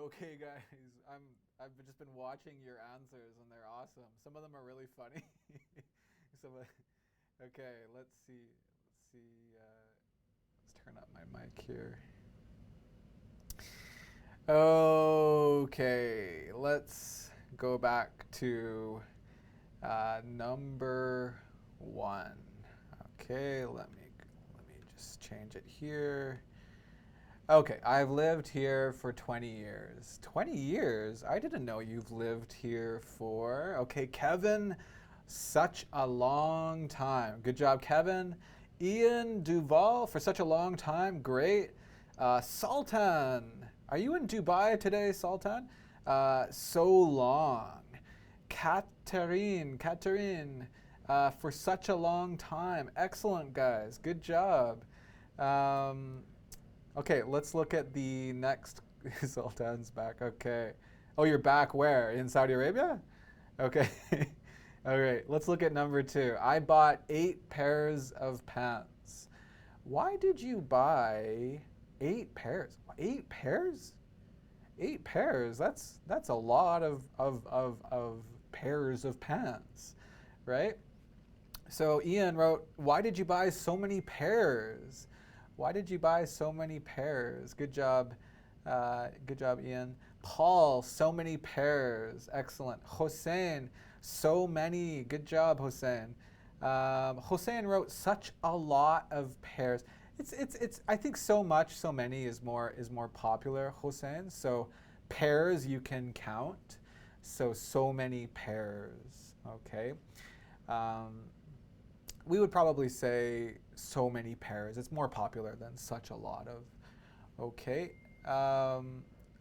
B: Okay, guys, I've just been watching your answers and they're awesome. Some of them are really funny. Okay, let's see. Let's turn up my mic here. Okay, let's go back to number 1. Okay, let me just change it here. Okay, I've lived here for 20 years. 20 years? I didn't know you've lived here for. Okay, Kevin, such a long time. Good job, Kevin. Ian Duval, for such a long time. Great. Sultan, are you in Dubai today, Sultan? So long. Katerine, for such a long time. Excellent, guys. Good job. Okay, let's look at the next. Sultan's back. Okay. Oh, you're back where? In Saudi Arabia? Okay. All right, let's look at number 2. I bought 8 pairs of pants. Why did you buy 8 pairs? 8 pairs? 8 pairs? That's a lot of pairs of pants, right? So Ian wrote, why did you buy so many pairs? Why did you buy so many pairs? Good job, Ian. Paul, so many pairs. Excellent. Hossein, so many. Good job, Hossein. Hossein wrote such a lot of pairs. It's. I think so many is more popular, Hossein. So pairs you can count. So many pairs. Okay. We would probably say so many pairs. It's more popular than such a lot of. Okay. All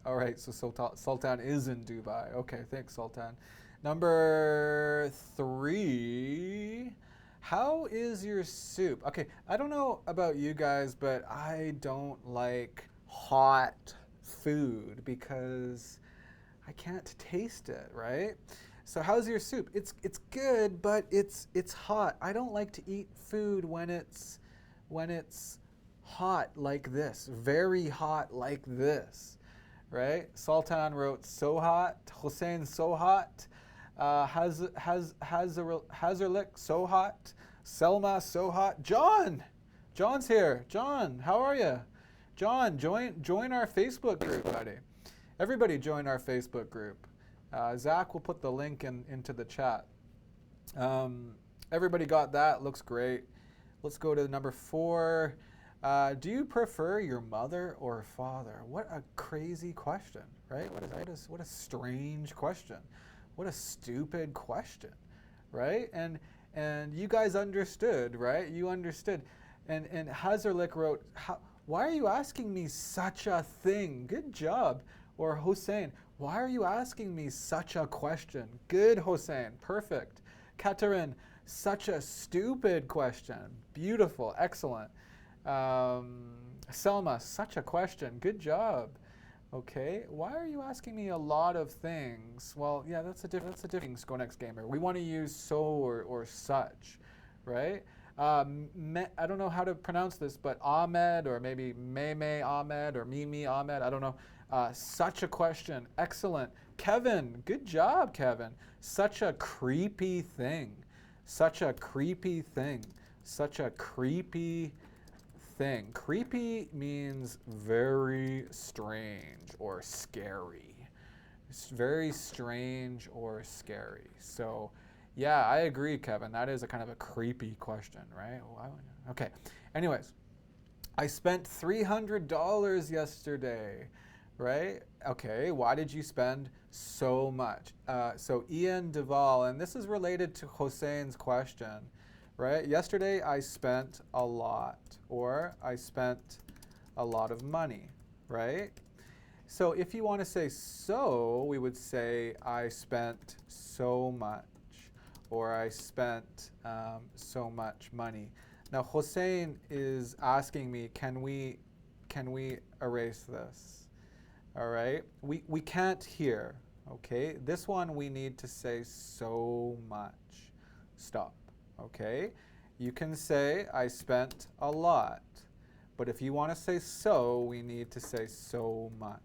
B: right, so Sultan is in Dubai. Okay, thanks, Sultan. Number 3. How is your soup? Okay, I don't know about you guys, but I don't like hot food because I can't taste it, right? So how's your soup? It's good, but it's hot. I don't like to eat food when it's hot like this, very hot like this, right? Sultan wrote so hot. Hussein so hot. Hazarlik so hot. Selma so hot. John's here. John, how are you? John, join our Facebook group, buddy. Everybody join our Facebook group. Zach will put the link into the chat. Everybody got that? Looks great. Let's go to number 4. Do you prefer your mother or father? What a crazy question, right? What a strange question. What a stupid question, right? And you guys understood, right? You understood. And Hazarlik wrote, why are you asking me such a thing? Good job. Or Hussein, why are you asking me such a question? Good, Hussein. Perfect. Katerin, such a stupid question. Beautiful. Excellent. Selma, such a question. Good job. Okay. Why are you asking me a lot of things? Well, yeah, that's a different things. Go next, gamer. We want to use so or such, right? I don't know how to pronounce this, but Ahmed or maybe Meme Ahmed or Mimi Ahmed. I don't know. Such a question. Excellent. Kevin, good job, Kevin. Such a creepy thing. Such a creepy thing. Such a creepy thing. Creepy means very strange or scary. It's very strange or scary. So, yeah, I agree, Kevin. That is a kind of a creepy question, right? Okay. Anyways, I spent $300 yesterday, right? Okay, why did you spend so much? So Ian Duvall, and this is related to Hosein question, right? Yesterday I spent a lot, or I spent a lot of money, right? So if you want to say so, we would say I spent so much, or I spent so much money. Now Hossein is asking me, can we erase this? All right, we can't here. Okay, this one we need to say so much. Stop. Okay, you can say I spent a lot, but if you want to say so, we need to say so much.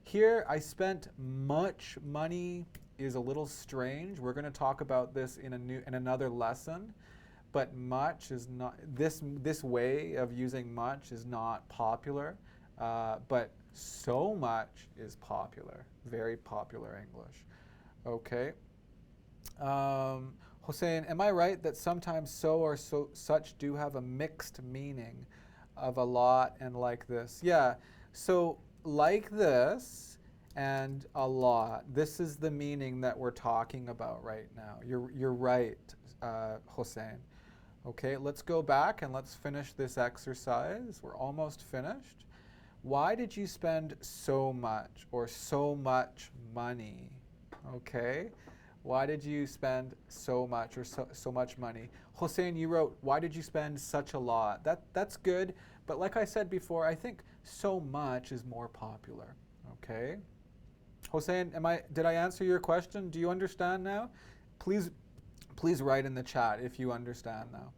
B: Here, I spent much money is a little strange. We're going to talk about this in another lesson, but much is not, this way of using much is not popular, but so much is popular, very popular English. Okay. Hossein, am I right that sometimes so or such do have a mixed meaning of a lot and like this? Yeah, so like this and a lot, this is the meaning that we're talking about right now. You're right, Hossein. Okay, let's go back and let's finish this exercise. We're almost finished. Why did you spend so much or so much money? Okay, why did you spend so much or so much money? Hossein, you wrote, why did you spend such a lot? That's good, but like I said before, I think so much is more popular. Okay, Hossein, did I answer your question? Do you understand now? Please write in the chat if you understand now.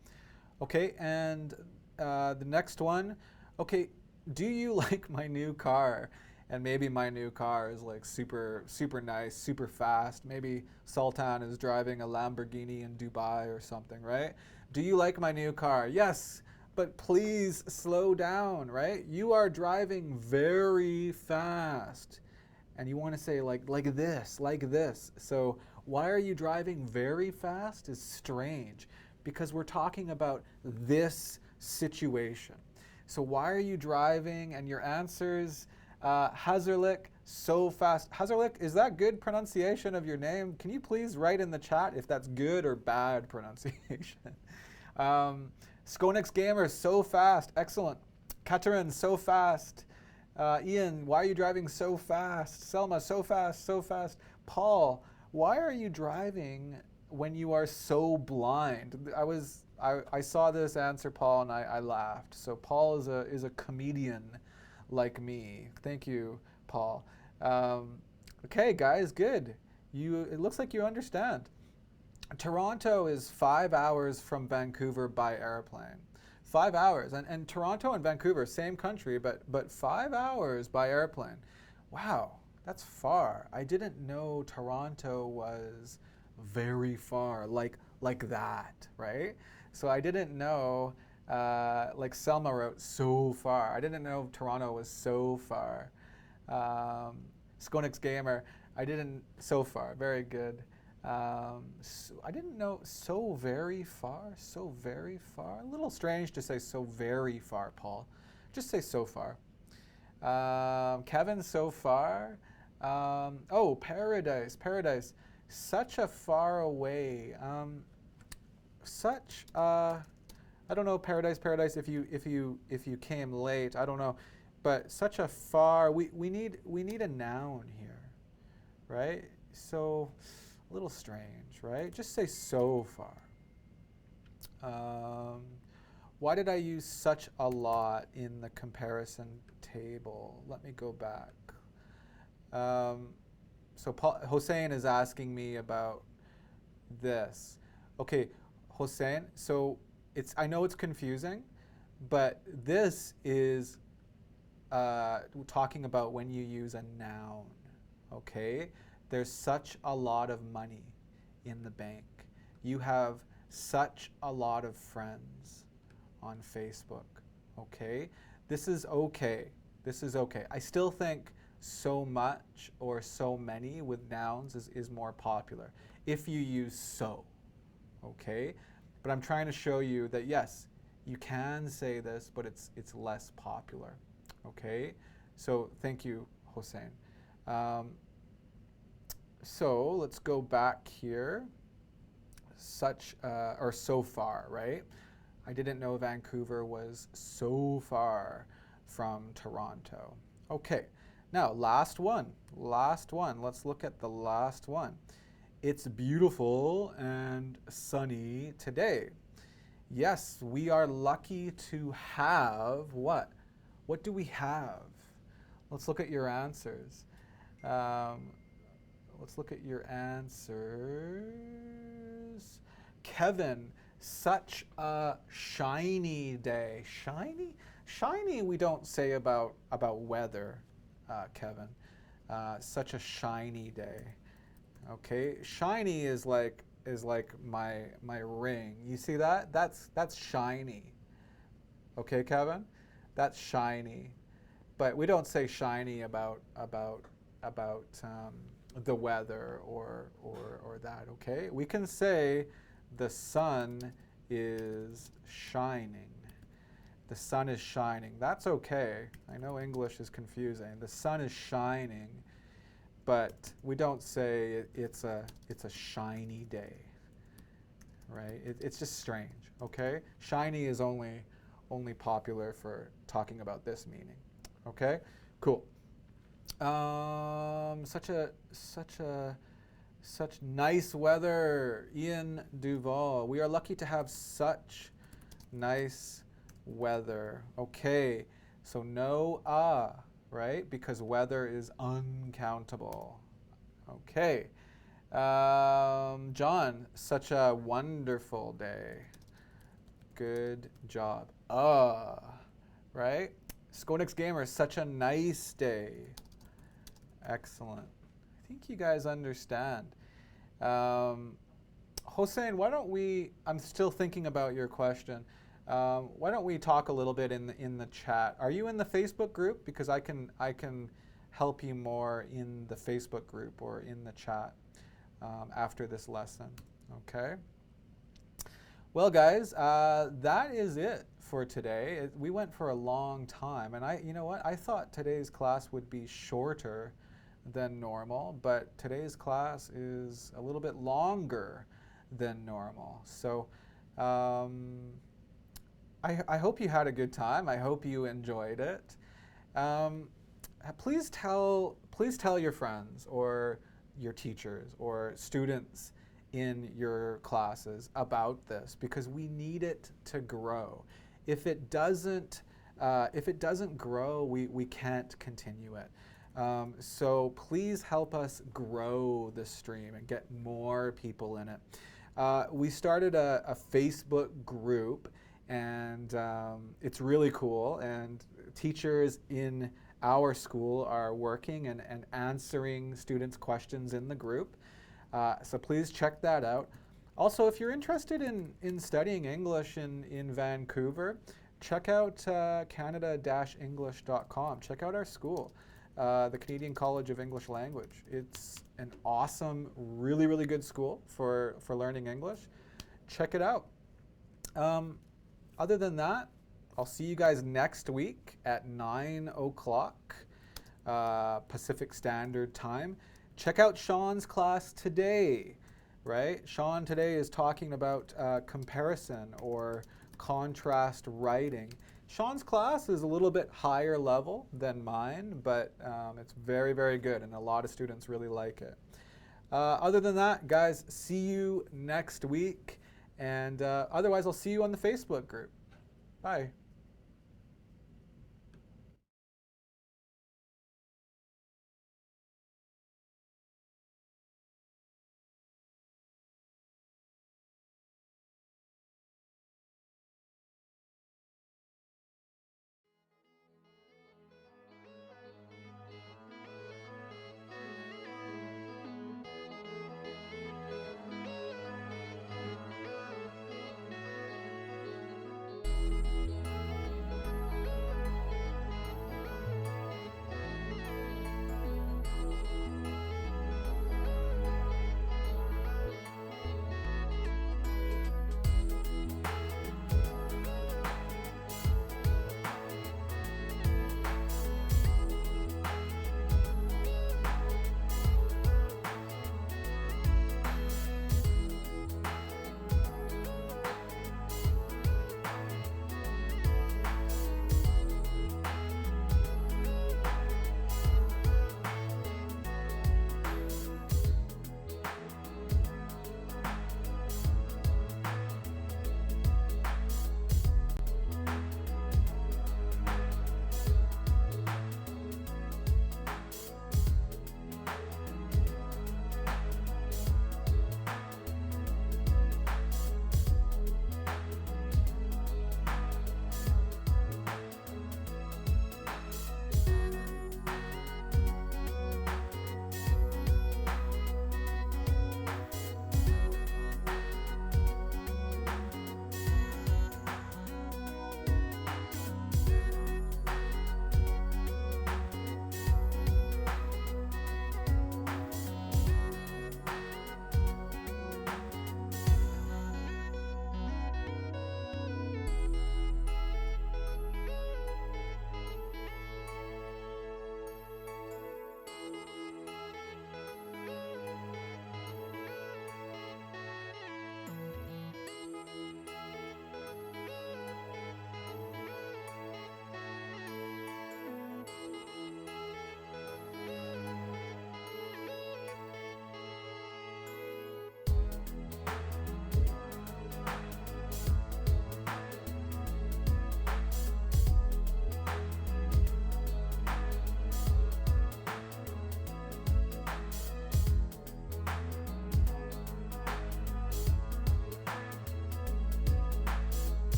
B: Okay, and the next one. Okay, do you like my new car? And maybe my new car is like super nice, super fast. Maybe Sultan is driving a Lamborghini in Dubai or something, right? Do you like my new car? Yes, but please slow down, right? You are driving very fast. And you want to say like this. So why are you driving very fast is strange, because we're talking about this situation. So why are you driving? And your answers, Hazerlik, so fast. Hazerlik, is that good pronunciation of your name? Can you please write in the chat if that's good or bad pronunciation? Skonix Gamer, so fast. Excellent. Katerin, so fast. Ian, why are you driving so fast? Selma, so fast, so fast. Paul, why are you driving when you are so blind? I saw this answer, Paul, and I laughed. So Paul is a comedian like me. Thank you, Paul. Okay, guys, good. It looks like you understand. Toronto is 5 hours from Vancouver by airplane. 5 hours, and Toronto and Vancouver, same country, but 5 hours by airplane. Wow, that's far. I didn't know Toronto was very far, like that, right? So I didn't know, like Selma wrote, so far. I didn't know Toronto was so far. Skonix Gamer, so far, very good. I didn't know so very far, a little strange to say so very far, Paul. Just say so far. Kevin, so far. Oh, paradise, such a far away. I don't know, paradise, if you came late, I don't know, but such a far, we need a noun here, right? So, a little strange, right? Just say so far. Why did I use such a lot in the comparison table? Let me go back. So Hossein is asking me about this. Okay, Hossein, so I know it's confusing, but this is talking about when you use a noun, okay? There's such a lot of money in the bank. You have such a lot of friends on Facebook. Okay? This is okay. This is okay. I still think so much or so many with nouns is more popular if you use so. Okay? But I'm trying to show you that yes, you can say this, but it's less popular. Okay? So thank you, Hossein. So let's go back here. Such or so far, right? I didn't know Vancouver was so far from Toronto. Okay, now last one. Last one. Let's look at the last one. It's beautiful and sunny today. Yes, we are lucky to have what? What do we have? Let's look at your answers. Let's look at your answers. Kevin, such a shiny day. Shiny? Shiny we don't say about weather, Kevin. Such a shiny day. Okay, shiny is like my ring. You see that? That's shiny. Okay, Kevin? That's shiny. But we don't say shiny about the weather or that, okay? We can say the sun is shining. The sun is shining. That's okay. I know English is confusing. The sun is shining, but we don't say it's a shiny day, right? It's just strange, okay? Shiny is only popular for talking about this meaning, okay? Cool. Such nice weather, Ian Duval. We are lucky to have such nice weather. Okay, so no right? Because weather is uncountable. Okay. John, such a wonderful day. Good job. Right? Skonix Gamer, such a nice day. Excellent. I think you guys understand. Hossein, why don't we, I'm still thinking about your question. Why don't we talk a little bit in the chat? Are you in the Facebook group? Because I can help you more in the Facebook group or in the chat after this lesson. Okay. Well, guys, that is it for today. We went for a long time, and you know what? I thought today's class would be shorter than normal, but today's class is a little bit longer than normal. So I hope you had a good time. I hope you enjoyed it. Please tell your friends or your teachers or students in your classes about this, because we need it to grow. If it doesn't grow, we can't continue it. So please help us grow the stream and get more people in it. We started a Facebook group, and it's really cool, and teachers in our school are working and answering students' questions in the group. So please check that out. Also, if you're interested in studying English in Vancouver, check out Canada-English.com. Check out our school, the Canadian College of English Language. It's an awesome, really, really good school for learning English. Check it out. Other than that, I'll see you guys next week at 9 o'clock Pacific Standard Time. Check out Sean's class today, right? Sean today is talking about comparison or contrast writing. Sean's class is a little bit higher level than mine, but it's very, very good, and a lot of students really like it. Other than that, guys, see you next week, and otherwise I'll see you on the Facebook group. Bye.